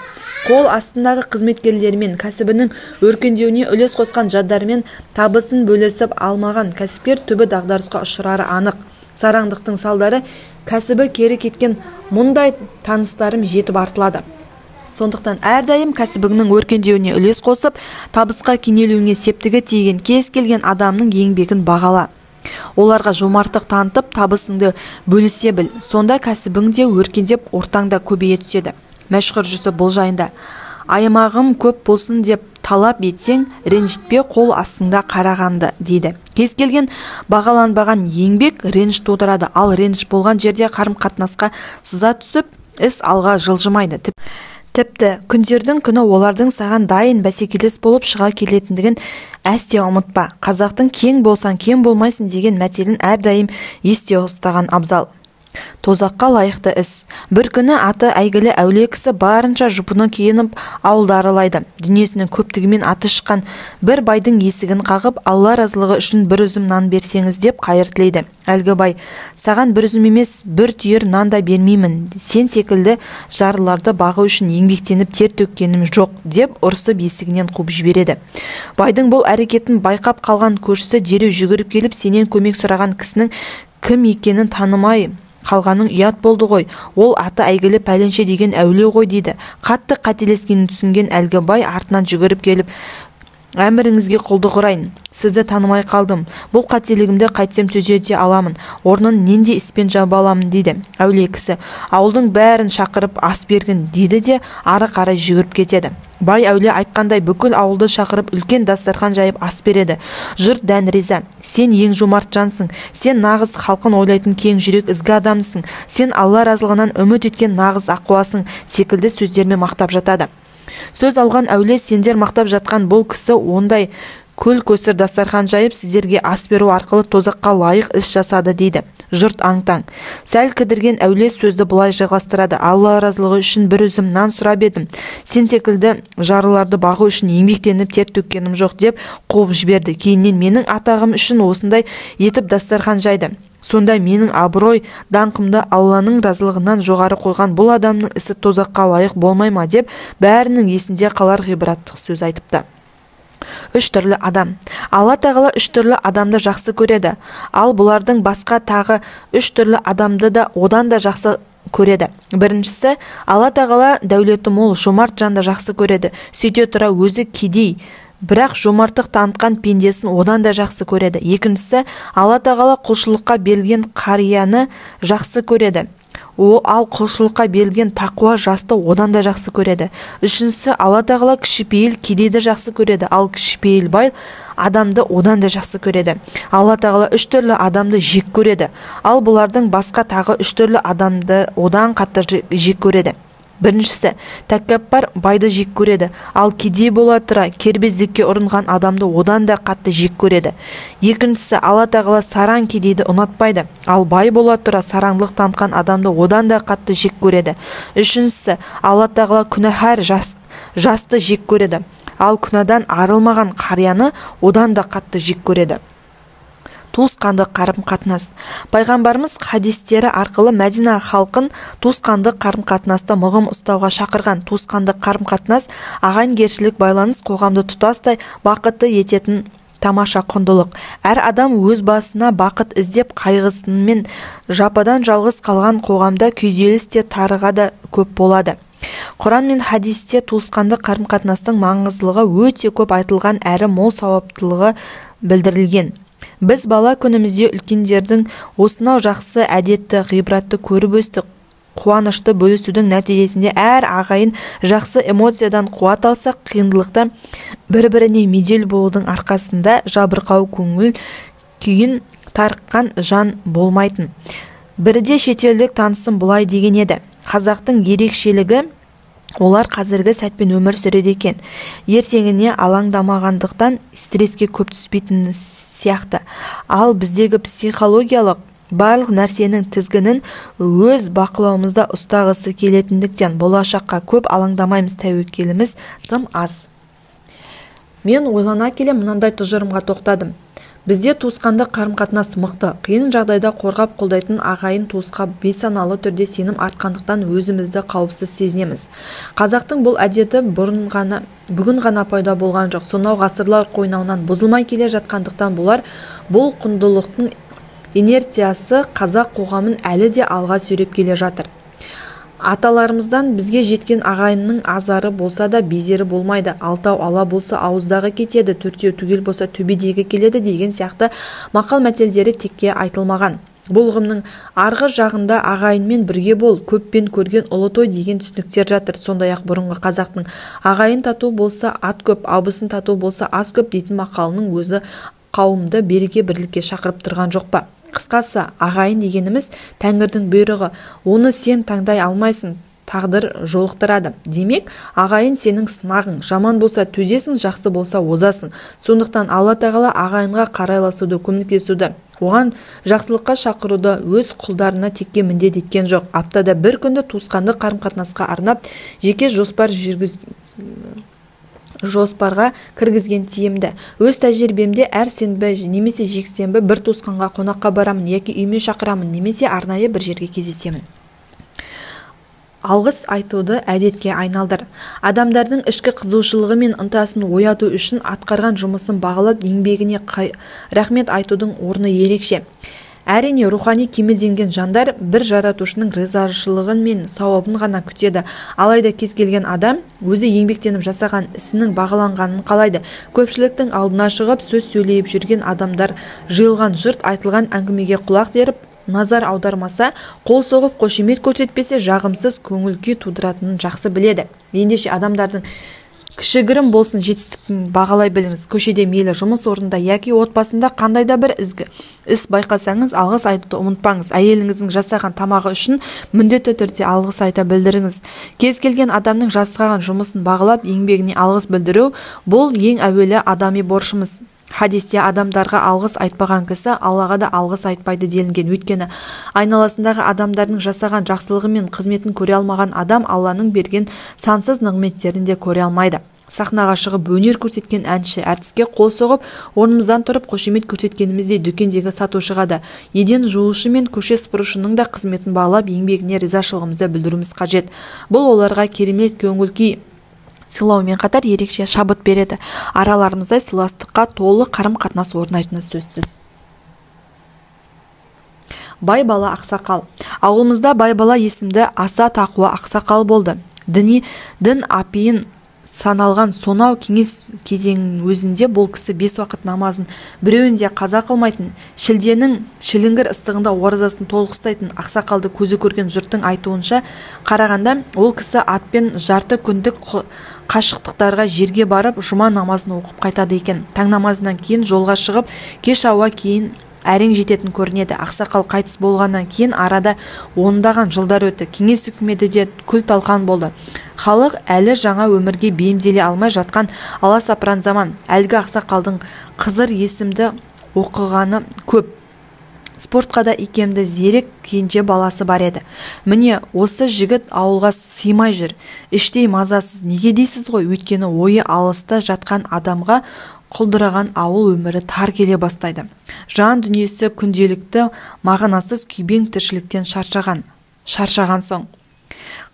Қол астындағы қызметкерлермен кәсібінің өркендеуіне үлес қосқан жаддармен табысын бөлісіп алмаған кәсіпкер түбі дағдарысқа ұшырары анық. Сараңдықтың салдары кәсібі кері кеткен мұндай таныстарым жетіп артылады. Сондықтан әрдайым кәсібіңнің өркендеуіне үлес қосып, табысқа кенелуіне септігі тиген кез келген адамның еңбегін бағала. Оларға жомарттық танытып, табысыңды бөлісе біл. Сонда кәсібіңде өркендеп, ортаңда көбейе түседі. Мәшһүр Жүсіп бұл жайында: аймағым көп болсын деп талап етсең, ренжітпе қол астыңда қарағанды, дейді. Кез келген бағаланбаған еңбек реніш тудырады, ал реніш болған жерде қарым-қатынасқа сыза түсіп, іс алға жылжымайды. Тіпті күндердің күні олардың саған дайын бәсекелес болып шыға келетіндігін әсте ұмытпа. Қазақтың кең болсаң, кем болмайсың деген мәтелін әрдайым есте ұстаған абзал. Тозаққа лайықты іс. Бір күні аты әйгілі әулие кісі барынша жұпыны киініп ауылды аралайды. Дүниесінің көптігімен аты шыққан бір байдың есігін қағып, Алла разылығы үшін бір үзім нан берсеңіз деп қайыр тілейді. Әлгі бай: саған бір үзім емес, бір түйір нан да бермеймін. Сен секілді жарларды бағу үшін еңбектеніп тер төккенім жоқ, деп ұрсып есігінен қуып жібереді. Байдың бұл әрекетін байқап қалған көршісі дереу жүгіріп келіп, сенен көмек сұраған кісінің кім екенін танымай қалғаның ұят болды ғой, ол аты әйгілі пәленше деген әулие ғой, дейді. Қатты қателескенін түсінген әлгі бай артынан жүгіріп келіп: әміріңізге құлдық ұрайын, сізді танымай қалдым, бұл қателігімді қайтсем түзете аламын, орнын нендей іспен жаба аламын, дейді. Әулие кісі: ауылдың бәрін шақырып ас бергін, дейді де ары қарай жүгіріп кетеді. Бай әулие айтқандай бүкіл ауылды шақырып үлкен дастархан жайып ас береді. Жұрт дән риза. Сен ең жомарт жансың, сен нағыз халқын ойлайтын кең жүрек ізгі адамсың, сен Алла разылығынан үміт еткен нағыз ақуасың, секілді сөздермен мақтап жатады. Сөз алған әулие: сендер мақтап жатқан бұл кісі ондай көл көсір дастархан жайып сіздерге ас беру арқылы тозаққа лайық іс жасады, дейді. Жұрт аң-таң. Сәл кідірген әулие сөзді бұлай жалғастырады: Алла разылығы үшін бір үзім нан сұрап едім. Сен секілді жарларды бағу үшін еңбектеніп тер төккенім жоқ, деп қуып жіберді. Кейіннен менің атағым үшін осындай етіп дастархан жайды. Сонда менің абырой даңқымды Алланың разылығынан жоғары қойған бұл адамның ісі тозаққа лайық болмай ма, деп бәрінің есінде қалар ғибраттық сөз айтыпты. Үш түрлі адам. Алла тағала үш түрлі адамды жақсы көреді, ал бұлардың басқа тағы үш түрлі адамды да одан да жақсы көреді. Біріншісі, Алла тағала дәулеті мол, жомарт жанды жақсы көреді. Сөйте тұра өзі кедей, бірақ жомарттық танытқан пендесін одан да жақсы көреді. Екіншісі, Алла тағала құлшылыққа берілген қарияны жақсы көреді, ал құлшылыққа берілген тақуа жасты одан да жақсы көреді. Үшіншісі, Алла тағала кішіпейіл кедейді жақсы көреді, ал кішіпейіл бай адамды одан да жақсы көреді. Алла тағала үш түрлі адамды жек көреді, ал бұлардың басқа тағы үш түрлі адамды одан қатты жек көреді. Біріншісі, тәккаппар байды жек көреді, ал кедей бола тұра кербездікке ұрынған адамды одан да қатты жек көреді. Екіншісі, Алла тағала сараң кедейді ұнатпайды, ал бай бола тұра сараңдылық танытқан адамды одан да қатты жек көреді. Үшіншісі, Алла тағала күнәһар жасты жек көреді, ал күнәдан арылмаған қарияны одан да қатты жек көреді. Туысқандық қарым-қатынас. Пайғамбарымыз хадистері арқылы Мәдина халқын туысқандық қарым-қатынаста мығым ұстауға шақырған. Туысқандық қарым-қатынас ағайындершілік байланыс қоғамды тұтастай бақытты ететін тамаша құндылық. Әр адам өз басына бақыт іздеп қайғысымен жападан жалғыз қалған қоғамда күйзеліс те тарыға да көп болады. Құран мен хадисте туысқандық қарым-қатынастың маңыздылығы өте көп айтылған, әрі мол сауаптылығы білдірілген. Біз бала күнімізде үлкендердің осынау жақсы әдетті, ғибратты көріп өстік. Қуанышты бөлісудің нәтижесінде әр ағайын жақсы эмоциядан қуат алса, қиындылықта бір-біріне медел болудың арқасында жабырқау көңіл күйін тарыққан жан болмайтын. Бірде шетелдік танысым бұлай деген еді: қазақтың ерекшелігі олар қазіргі сәтпен өмір сүреді екен. Ертеңіне алаңдамағандықтан стресске көп түспейтін сияқты. Ал біздегі психологиялық барлық нәрсенің тізгінін өз бақылауымызда ұстағысы келетіндіктен болашаққа көп алаңдамаймыз, тәуекеліміз тым аз. Мен ойлана келе мынандай тұжырымға тоқтадым. Бізде туысқандық қарым-қатынас мықты, қиын жағдайда қорғап қолдайтын ағайын туысқа бейсаналы түрде сенім артқандықтан өзімізді қауіпсіз сезінеміз. Қазақтың бұл әдеті бүгін ғана пайда болған жоқ. Сонау ғасырлар қойнауынан бұзылмай келе жатқандықтан бұл құндылықтың инерциясы қазақ қоғамын әлі де алға сүйреп келе жатыр. Аталарымыздан бізге жеткен ағайынның азары болса да безері болмайды. Алтау ала болса ауыздағы кетеді, төртеу түгел болса төбедегі келеді деген сияқты мақал мәтелдері текке айтылмаған. Бұл ұғымның арғы жағында ағайынмен бірге бол, көппен көрген ұлы той деген түсініктер жатыр. Сондай-ақ бұрынғы қазақтың ағайын тату болса ат көп, абысын тату болса ас көп дейтін мақалының өзі қауымды береке бірлікке шақырып тұрған жоқ па? Қысқасы, ағайын дегеніміз Тәңірдің бұйрығы. Оны сен таңдай алмайсың, тағдыр жолықтырады. Демек, ағайын сенің сынағың. Жаман болса төзесің, жақсы болса озасың. Сондықтан Алла тағала ағайынға қарайласуды, көмектесуді, оған жақсылыққа шақыруды өз құлдарына текке міндет еткен жоқ. Аптада бір күнді туысқанды қарым-қатынасқа арнап, жеке жоспарға кіргізген тиімді. Өз тәжірибемде әр сенбі немесе жексенбі бір туысқанға қонаққа барамын, яки үйме шақырамын, немесе арнайы бір жерге кездесемін. Алғыс айтуды әдетке айналдыр. Адамдардың ішкі қызушылығы мен ынтасын ояту үшін атқарған жұмысын бағалап, еңбегіне рахмет айтудың орны ерекше. Әрине, рухани кемелденген жандар бір жаратушының ризашылығы мен сауабын ғана күтеді. Алайда кез келген адам өзі еңбектеніп жасаған ісінің бағаланғанын қалайды. Көпшіліктің алдына шығып сөз сөйлеп жүрген адамдар жиылған жұрт айтылған әңгімеге құлақ теріп назар аудармаса, қол соғып қошемет көрсетпесе, жағымсыз көңіл күй тудыратынын жақсы біледі. Ендеше адамдардың кішігірім болсын жетістігін бағалай біліңіз. Көшеде мейлі, жұмыс орнында яки отбасында қандай да бір ізгі іс байқасаңыз, алғыс айтуды ұмытпаңыз. Әйеліңіздің жасаған тамағы үшін міндетті түрде алғыс айта білдіріңіз. Кез келген адамның жасаған жұмысын бағалап, еңбегіне алғыс білдіру бұл ең әуелі адами борышымыз. Хадисте адамдарға алғыс айтпаған кісі Аллаға да алғыс айтпайды делінген. Өйткені айналасындағы адамдардың жасаған жақсылығы мен қызметін көре алмаған адам Алланың берген сансыз нығметтерін де көре алмайды. Сахнаға шығып өнер көрсеткен әнші, әртіске қол соғып, орнымыздан тұрып қошемет көрсеткеніміздей дүкендегі сатушыға да, еден жуушы мен көше сыпырушының да қызметін бағалап, еңбегіне ризашылығымызды білдіруіміз қажет. Бұл оларға керемет көңіл күй сыйлаумен қатар ерекше шабыт береді. Араларымызда сыйластыққа толы қарым-қатынас орнайтыны сөзсіз. Байбала ақсақал. Ауылымызда Байбала есімді аса тақуа ақсақал болды. Дін апиын саналған сонау кеңес кезеңінің өзінде бұл кісі 5 уақыт намазын біреуінде қаза қылмайтын, шілденің шіліңгір ыстығында оразасын толық ұстайтын ақсақалды көзі көрген жұрттың айтуынша қарағанда, ол кісі атпен жарты күндік қашықтықтарға жерге барып жұма намазын оқып қайтады екен. Таң намазынан кейін жолға шығып, кеш ауа кейін әрең жететін көрінеді. Ақсақал қайтыс болғаннан кейін арада ондаған жылдар өтті. Кеңес үкіметі де күл талқан болды. Халық әлі жаңа өмірге бейімделе алмай жатқан аласапыран заман. Әлгі ақсақалдың Қызыр есімді оқығаны көп. Спортқа да икемді зерек кенже баласы бар еді. Міне осы жігіт ауылға сыймай жүр. Іштей мазасыз. Неге дейсіз ғой? Өйткені ойы алыста жатқан адамға құлдыраған ауыл өмірі тар келе бастайды. Жан дүниесі күнделікті мағынасыз күйбең тіршіліктен шаршаған соң.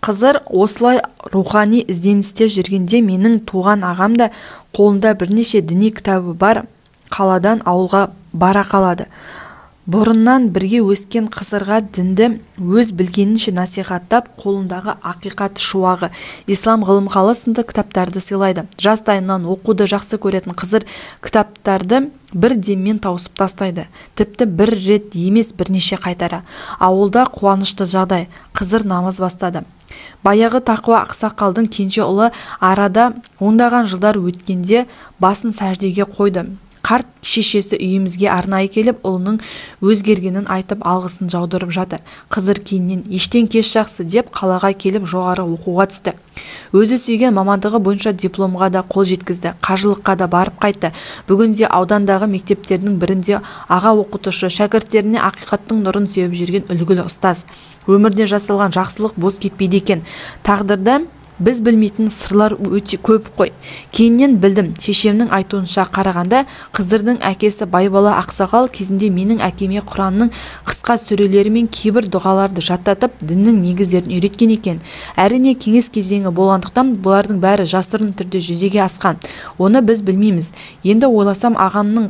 Қызыр осылай рухани ізденісте жүргенде менің туған ағам да қолында бірнеше діни кітабы бар қаладан ауылға бара қалады. Бұрыннан бірге өскен Қызырға дінді өз білгенінше насихаттап, қолындағы ақиқат шуағы, ислам ғылымқалы сынды кітаптарды сыйлайды. Жастайынан оқуды жақсы көретін Қызыр кітаптарды бір деммен тауысып тастайды. Тіпті бір рет емес бірнеше қайтара. Ауылда қуанышты жағдай. Қызыр намаз бастады. Баяғы тақуа ақсақалдың кенже ұлы арада ондаған жылдар өткенде басын сәждеге қойды. Қарт шешесі үйімізге арнайы келіп, ұлының өзгергенін айтып алғысын жаудырып жатыр. Қызыр кейіннен ештен кеш жақсы деп қалаға келіп жоғары оқуға түсті. Өзі сүйген мамандығы бойынша дипломға да қол жеткізді. Қажылыққа да барып қайтты. Бүгінде аудандағы мектептердің бірінде аға оқытушы, шәкірттеріне ақиқаттың нұрын сеуіп жүрген үлгілі ұстаз. Өмірде жасалған жақсылық бос кетпейді екен. Тағдырда біз білмейтін сырлар өте көп қой. Кейіннен білдім. Шешемнің айтуынша қарағанда, Қызырдың әкесі Байбала ақсақал кезінде менің әкеме Құранның қысқа сүрелері мен кейбір дұғаларды жаттатып, діннің негіздерін үйреткен екен. Әрине кеңес кезеңі болғандықтан бұлардың бәрі жасырын түрде жүзеге асқан. Оны біз білмейміз. Енді ойласам, ағамның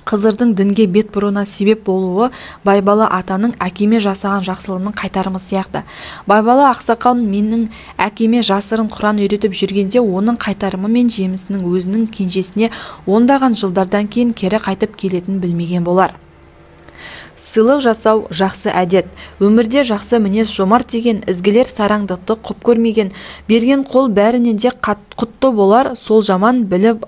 Қызырдың дінге бет бұруына себеп болуы Байбала атаның әкеме жасаған жақсылығының қайтарымы сияқты. Байбала ақсақал менің әкеме жасырын Құран үйретіп жүргенде оның қайтарымы мен жемісінің өзінің кенжесіне ондаған жылдардан кейін кері қайтып келетінін білмеген болар. Сыйлық жасау жақсы әдет. Өмірде жақсы мінез, жомарт деген ізгілер сараңдықты құп көрмеген. Берген қол бәрінен де құтты болар, сол жаман біліп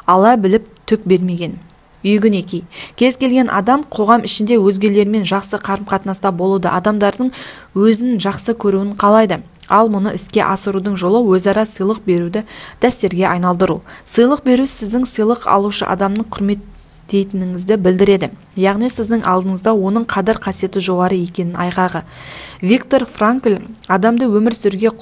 ала біліп түк бермеген. Үйгінеки. Кез келген адам қоғам ішінде өзгелермен жақсы қарым-қатынаста болуды, адамдардың өзін жақсы көруін қалайды. Ал мұны іске асырудың жолы өзара сыйлық беруді дәстүрге айналдыру. Сыйлық беру сіздің сыйлық алушы адамның құрметтейтініңізді білдіреді. Яғни сіздің алдыңызда оның қадір қасиеті жоғары екенін айғағы. Виктор Франкл адамды өмір сүруге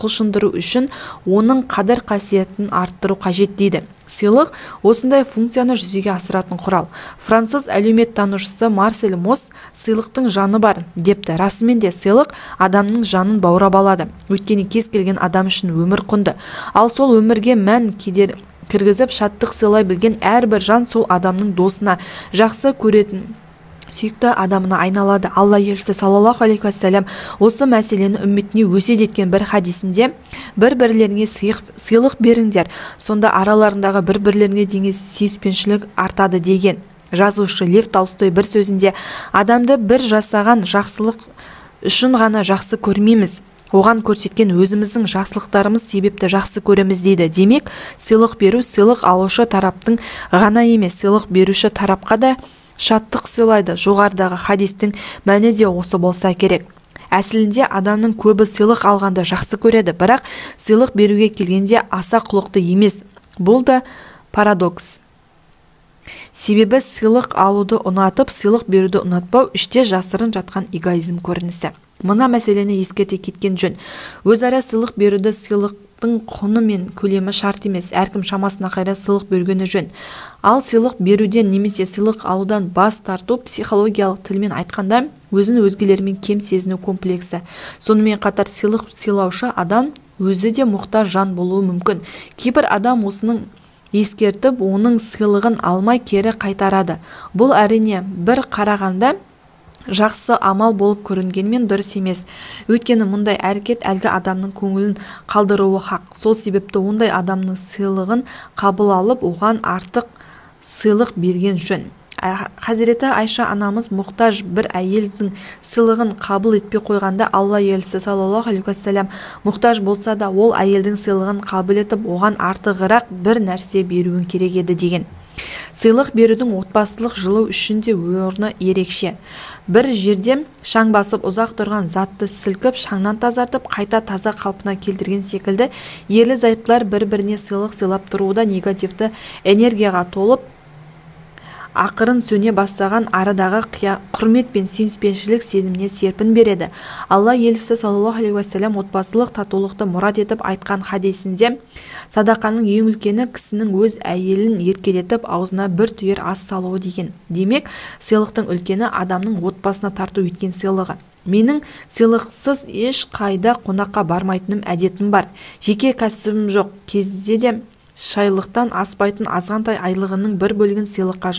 құлшындыру үшін оның қадір қасиетін арттыру қажет дейді. Сыйлық осындай функцияны жүзеге асыратын құрал. Француз әлеуметтанушысы Марсель Мосс сыйлықтың жаны бар депті. Расымен де сыйлық адамның жанын баурап алады. Өйткені кез келген адам үшін өмір құнды. Ал сол өмірге мән кіргізіп шаттық сыйлай білген әрбір жан сол адамның досына, жақсы көретін сүйікті адамына айналады. Алла елшісі саллаллаху алейхи уассалам осы мәселені үмметіне өсиет еткен бір хадисінде бір-бірлеріңе сыйлық беріңдер, сонда араларындағы бір-бірлеріңе деген сүйіспеншілік артады деген. Жазушы Лев Толстой бір сөзінде адамды бір жасаған жақсылық үшін ғана жақсы көрмейміз, оған көрсеткен өзіміздің жақсылықтарымыз себепті жақсы көреміз дейді. Демек, сыйлық беру сыйлық алушы тараптың ғана емес, сыйлық беруші тарапқа да шаттық сыйлайды. Жоғарыдағы хадистің мәні де осы болса керек. Әсілінде адамның көбі сыйлық алғанда жақсы көреді, бірақ сыйлық беруге келгенде аса құлықты емес. Бұл да парадокс. Себебі сыйлық алуды ұнатып, сыйлық беруді ұнатпау іште жасырын жатқан эгоизм көрінісі. Мына мәселені ескерте кеткен жөн. Өзара сыйлық беруді сыйлықтың құны мен көлемі шарт емес, әркім шамасына қарай сыйлық бергені жөн. Ал сыйлық беруден немесе сыйлық алудан бас тарту психологиялық тілмен айтқанда өзін өзгелермен кем сезіну комплексі. Сонымен қатар сыйлық сыйлаушы адам өзі де мұқтаж жан болуы мүмкін. Кейбір адам осының ескертіп, оның сыйлығын алмай кері қайтарады. Бұл әрине бір қарағанда жақсы амал болып көрінгенмен дұрыс емес. Өйткені мұндай әрекет әлгі адамның көңілін қалдыруы хақ. Сол себепті ондай адамның сыйлығын қабыл алып, оған артық сыйлық берген жөн. Хазіреті Айша анамыз мұқтаж бір әйелдің сыйлығын қабыл етпей қойғанда, Алла елшісі саллаллаху алейхи уассалам мұқтаж болса да ол әйелдің сыйлығын қабыл етіп, оған артығырақ бір нәрсе беруін керек еді деген. Сыйлық берудің отбасылық жылу үшін де орны ерекше. Бір жерде шаң басып ұзақ тұрған затты сілкіп, шаңнан тазартып, қайта таза қалпына келтірген секілді, ерлі зайыптылар бір-біріне сыйлық сыйлап тұруында негативті энергияға толып, ақырын сөне бастаған арадағы құрмет пен сүйіспеншілік сезіміне серпін береді. Алла елшісі саллаллаху алейхи уассалам отбасылық татулықты мұрат етіп айтқан хадисінде, садақаның ең үлкені кісінің өз әйелін еркелетіп аузына бір түйір ас салуы деген. Демек, сыйлықтың үлкені адамның отбасына тарту еткен сыйлығы. Менің сыйлықсыз еш қайда қонаққа бармайтыным әдетім бар. Жеке кәсібім жоқ кезде де шайлықтан аспайтын азғантай айлығының бір бөлігін сыйлыққа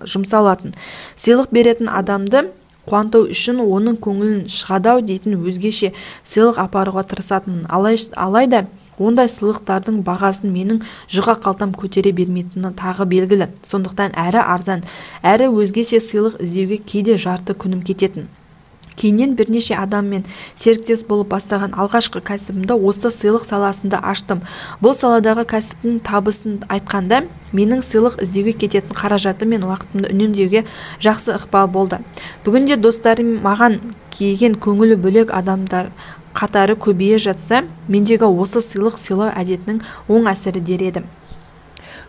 жұмсалатын. Сыйлық беретін адамды қуанту үшін оның көңілін шығадау дейтін өзгеше сыйлық апаруға тырысатын. Алайда ондай сыйлықтардың бағасын менің жұқа қалтам көтере бермейтіні тағы белгілі. Сондықтан әрі арзан, әрі өзгеше сыйлық іздеуге кейде жарты күнім кететін. Кейіннен бірнеше адаммен серіктес болып бастаған алғашқы кәсібімді осы сыйлық саласында аштым. Бұл саладағы кәсіптің табысын айтқанда, менің сыйлық іздеуге кететін қаражаты мен уақытымды үнемдеуге жақсы ықпал болды. Бүгінде достарым маған келген көңілі бөлек адамдар қатары көбейе жатса, мендегі осы сыйлық сыйлау әдетінің оң әсері дер едім.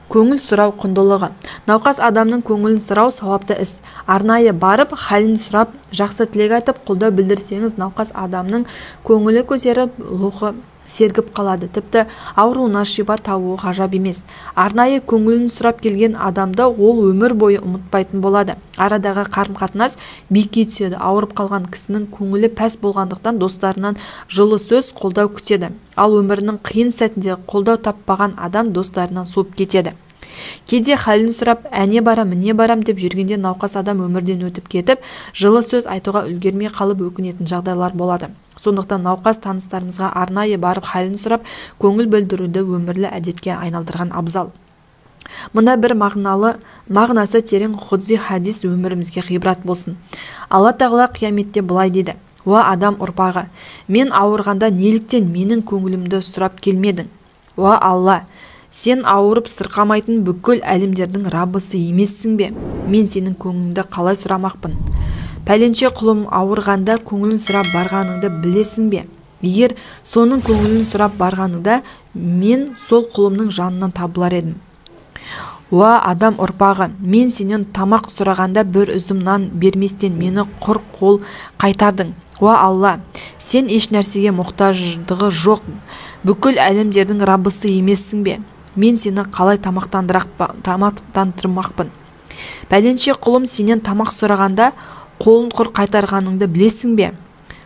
Көңіл сұрау құндылығы. Науқас адамның көңілін сұрау сауапты іс. Арнайы барып, халін сұрап, жақсы тілек айтып, қолдау білдірсеңіз, науқас адамның көңілі көтеріп, рухы сергіп қалады. Тіпті ауруына шипа табуы ғажап емес. Арнайы көңілін сұрап келген адамды ол өмір бойы ұмытпайтын болады. Арадағы қарым-қатынас биікке түседі. Ауырып қалған кісінің көңілі пәс болғандықтан достарынан жылы сөз, қолдау күтеді. Ал өмірінің қиын сәтінде қолдау таппаған адам достарынан суып кетеді. Кейде халін сұрап, әне барам, міне барам деп жүргенде науқас адам өмірден өтіп кетіп, жылы сөз айтуға үлгермей қалып өкінетін жағдайлар болады. Сондықтан науқас таныстарымызға арнайы барып халін сұрап, көңіл білдіруді өмірлі әдетке айналдырған абзал. Мына бір мағынасы терең құдси хадис өмірімізге ғибрат болсын. Алла тағала қияметте былай деді: «Уа адам ұрпағы, мен ауырғанда неліктен менің көңілімді сұрап келмедің? Уа Алла, сен ауырып сырқамайтын бүкіл әлемдердің Раббысы емессің бе? Мен сенің көңіліңді қалай сұрамақпын? Пәленше құлым ауырғанда көңілін сұрап барғаныңды білесің бе? Егер соның көңілін сұрап барғаныңда, мен сол құлымның жанынан табылар едім. Уа адам ұрпағы, мен сенен тамақ сұрағанда бір үзім нан берместен мені құр қол қайтардың. Уа Алла, сен еш нәрсеге мұқтаждығы жоқ, бүкіл әлемдердің Раббысы емессің бе? Мен сені қалай тамақтандырмақпын? Пәленше құлым сенен тамақ сұрағанда қолын құр қайтарғаныңды білесің бе?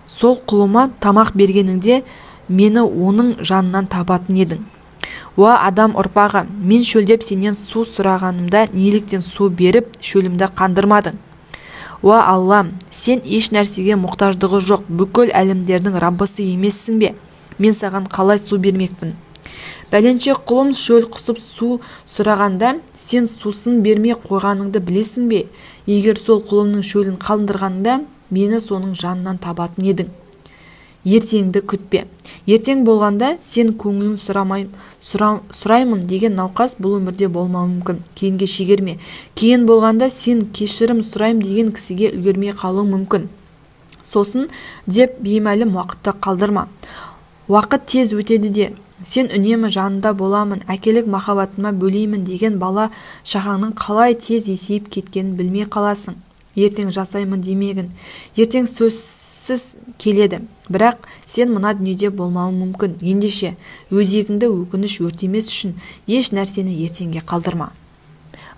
Сол құлыма тамақ бергеніңде мені оның жанынан табатын едің. Уа адам ұрпағы, мен шөлдеп сенен су сұрағанымда неліктен су беріп шөлімді қандырмадың? Уа Аллам, сен еш нәрсеге мұқтаждығы жоқ, бүкіл әлемдердің Раббысы емессің бе? Мен саған қалай су бермекпін? Пәленше құлым шөл құсып су сұрағанда сен сусын бермей қойғаныңды білесің бе? Егер сол құлымның шөлін қалдырғанда мені соның жанынан табатын едің. Ертеңді күтпе. Ертең болғанда сен көңілін сұраймын деген науқас бұл өмірде болмауы мүмкін. Кейінге шегерме. Кейін болғанда сен кешірім сұрайым деген кісіге үлгермей қалуы мүмкін. Сосын деп беймәлім уақытты қалдырма. Уақыт тез өтеді де, сен үнемі жанында боламын, әкелік махаббатыма бөлеймін деген бала шағаңның қалай тез есейіп кеткенін білмей қаласың. Ертең жасаймын демегін. Ертең сөзсіз келеді. Бірақ сен мына дүниеде болмауы мүмкін. Ендеше өзегіңді өкініш өртемес үшін еш нәрсені ертеңге қалдырма.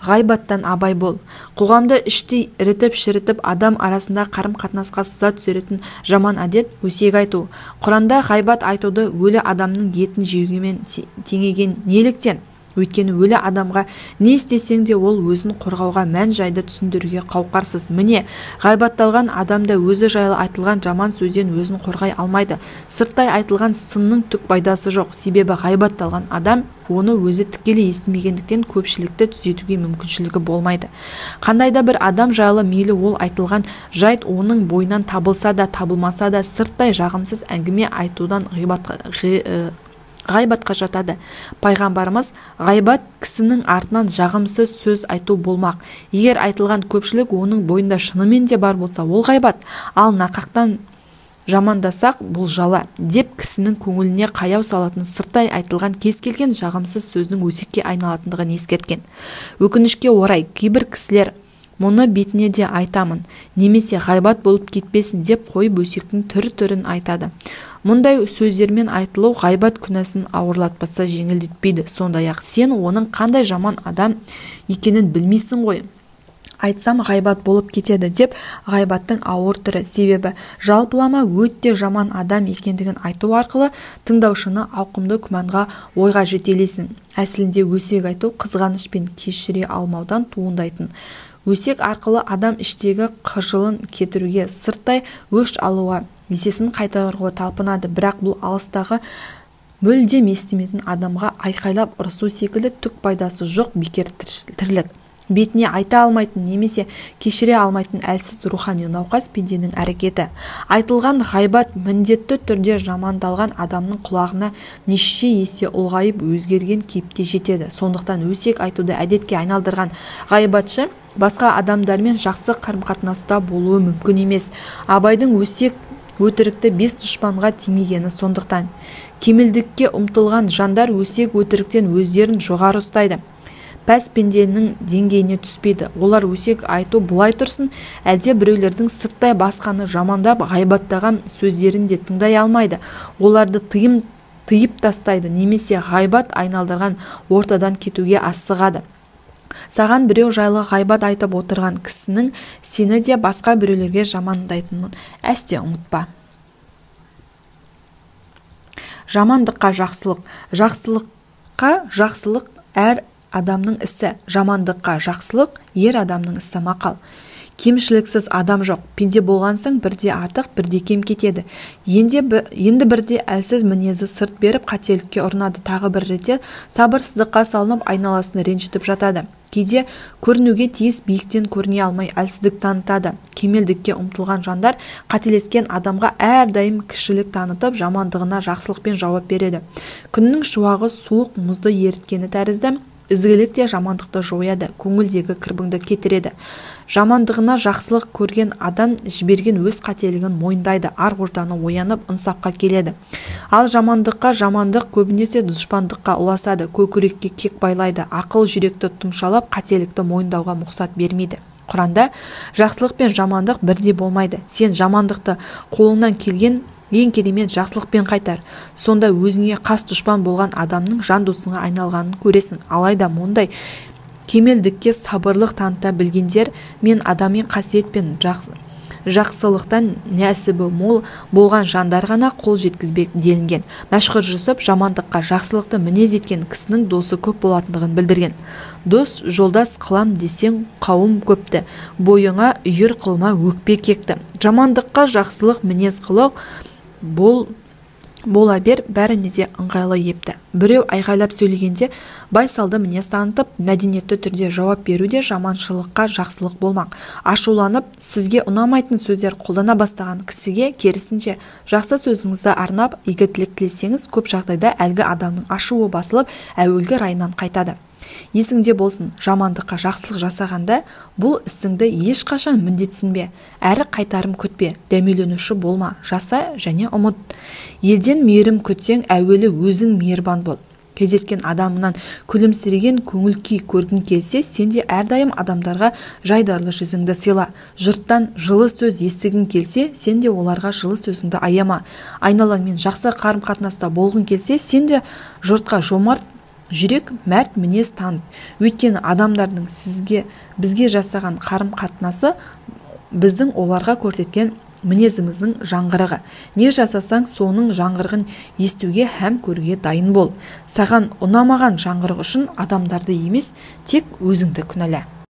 Ғайбаттан абай бол. Қоғамды іштей ірітіп-шірітіп адам арасында қарым-қатынасқа сызат түсіретін жаман әдет өсек айту. Құранда ғайбат айтуды өлі адамның етін жеумен теңеген. Неліктен? Өйткені өлі адамға не істесең де ол өзін қорғауға мән жайды түсіндіруге қауқарсыз. Міне, ғайбатталған адамда өзі жайлы айтылған жаман сөзден өзін қорғай алмайды. Сырттай айтылған сынның түк пайдасы жоқ. Себебі ғайбатталған адам оны өзі тікелей естімегендіктен көпшілікті түзетуге мүмкіншілігі болмайды. Қандай да бір адам жайлы мейлі ол айтылған жайт оның бойынан табылса да табылмаса да сырттай жағымсыз әңгіме айтудан ғайбатқа жатады. Пайғамбарымыз ғайбат кісінің артынан жағымсыз сөз айту болмақ. Егер айтылған көпшілік оның бойында шынымен де бар болса, ол ғайбат. Ал нақақтан жамандасақ, бұл жала деп кісінің көңіліне қаяу салатын сырттай айтылған кез келген жағымсыз сөздің өсекке айналатындығын ескерткен. Өкінішке орай, кейбір кісілер мұны бетіне де айтамын, немесе ғайбат болып кетпесін деп қойып өсектің түрі-түрін айтады. Мұндай сөздермен айтылу ғайбат күнәсін ауырлатпаса жеңілдетпейді. Сондай-ақ сен оның қандай жаман адам екенін білмейсің ғой. Айтсам ғайбат болып кетеді деп ғайбаттың ауыр түрі. Себебі жалпылама өте жаман адам екендігін айту арқылы тыңдаушыны ауқымды күмәнға, ойға жетелейсің. Әсілінде өсек айту қызғаныш пен кешіре алмаудан туындайтын. Өсек арқылы адам іштегі қыжылын кетіруге, сырттай өш алуға, есесін қайтаруға талпынады. Бірақ бұл алыстағы мүлдем естімейтін адамға айқайлап ұрысу секілді түк пайдасы жоқ бекер тірлік. Бетіне айта алмайтын немесе кешіре алмайтын әлсіз рухани науқас пенденің әрекеті. Айтылған ғайбат міндетті түрде жамандалған адамның құлағына неше есе ұлғайып өзгерген кейіпте жетеді. Сондықтан өсек айтуды әдетке айналдырған ғайбатшы басқа адамдармен жақсы қарым-қатынаста болуы мүмкін емес. Абайдың өсек өтірікті 5 дұшпанға теңегені сондықтан. Кемелдікке ұмтылған жандар өсек өтіріктен өздерін жоғары ұстайды. Пәс пенденің деңгейіне түспейді. Олар өсек айту бұлай тұрсын, әлде біреулердің сырттай басқаны жамандап ғайбаттаған сөздерін де тыңдай алмайды. Оларды тыйып тастайды, немесе ғайбат айналдырған ортадан кетуге асығады. Саған біреу жайлы ғайбат айтып отырған кісінің сені де басқа біреулерге жамандайтынын әсте ұмытпа. Жамандыққа жақсылық. Жақсылыққа жақсылық әр адамның ісі, жамандыққа жақсылық ер адамның ісі мақал. Кемшіліксіз адам жоқ. Пенде болғансың, бірде артық, бірде кем кетеді. Енді бірде әлсіз мінезі сырт беріп, қателікке ұрынады. Тағы бір ретте сабырсыздыққа салынып, айналасын ренжітіп жатады. Кейде көрінуге тиіс биіктен көріне алмай әлсіздік танытады. Кемелдікке ұмтылған жандар қателескен адамға әрдайым кішілік танытып, жамандығына жақсылықпен жауап береді. Күннің шуағы суық мұзды еріткені тәрізді, ізгілік те жамандықты жояды, көңілдегі кірбіңді кетіреді. Жамандығына жақсылық көрген адам жіберген өз қателігін мойындайды, ар-ожданы оянып, ынсапқа келеді. Ал жамандыққа жамандық көбінесе дұшпандыққа ұласады, көкірекке кек байлайды, ақыл жүректі тұмшалап, қателікті мойындауға мұқсат бермейді. Құранда жақсылық пен жамандық бірдей болмайды. Сен жамандықты қолыңнан келген ең керемет жақсылықпен қайтар. Сонда өзіңе қас дұшпан болған адамның жан досыңа айналғанын көресің. Алайда мұндай кемелдікке сабырлық таныта білгендер мен адами қасиет пен жақсылықтан нәсібі мол болған жандар ғана қол жеткізбек делінген. Мәшһүр Жүсіп жамандыққа жақсылықты мінез еткен кісінің досы көп болатындығын білдірген. Дос жолдас қылам десең қауым көпті, бойыңа үйір қылма өкпе кекті. Жамандыққа жақсылық мінез қылып бола бер, бәріне де ыңғайлы епті. Біреу айғайлап сөйлегенде байсалды мінез танытып, мәдениетті түрде жауап беруде жаманшылыққа жақсылық болмақ. Ашуланып, сізге ұнамайтын сөздер қолдана бастаған кісіге керісінше жақсы сөзіңізді арнап, игі тілек тілесеңіз, көп жағдайда әлгі адамның ашуы басылып, әуелгі райынан қайтады. Есіңде болсын, жамандыққа жақсылық жасағанда бұл ісіңді ешқашан міндетсінбе, әрі қайтарым күтпе, дәмеленуші болма, жаса және ұмыт. Елден мейірім күтсең, әуелі өзің мейірбан бол. Кездескен адамынан күлімсіреген көңіл күй көргің келсе, сен де әрдайым адамдарға жайдарлы жүзіңді сыйла. Жұрттан жылы сөз естігің келсе, сен де оларға жылы сөзіңді аяма. Айналаңмен жақсы қарым-қатынаста болғың келсе, сен де жұртқа жомарт жүрек, мәрт мінез танып. Өйткені адамдардың бізге жасаған қарым-қатынасы біздің оларға көрсеткен мінезіміздің жаңғырығы. Не жасасаң, соның жаңғырығын естуге һәм көруге дайын бол. Саған ұнамаған жаңғырық үшін адамдарды емес, тек өзіңді күнәла.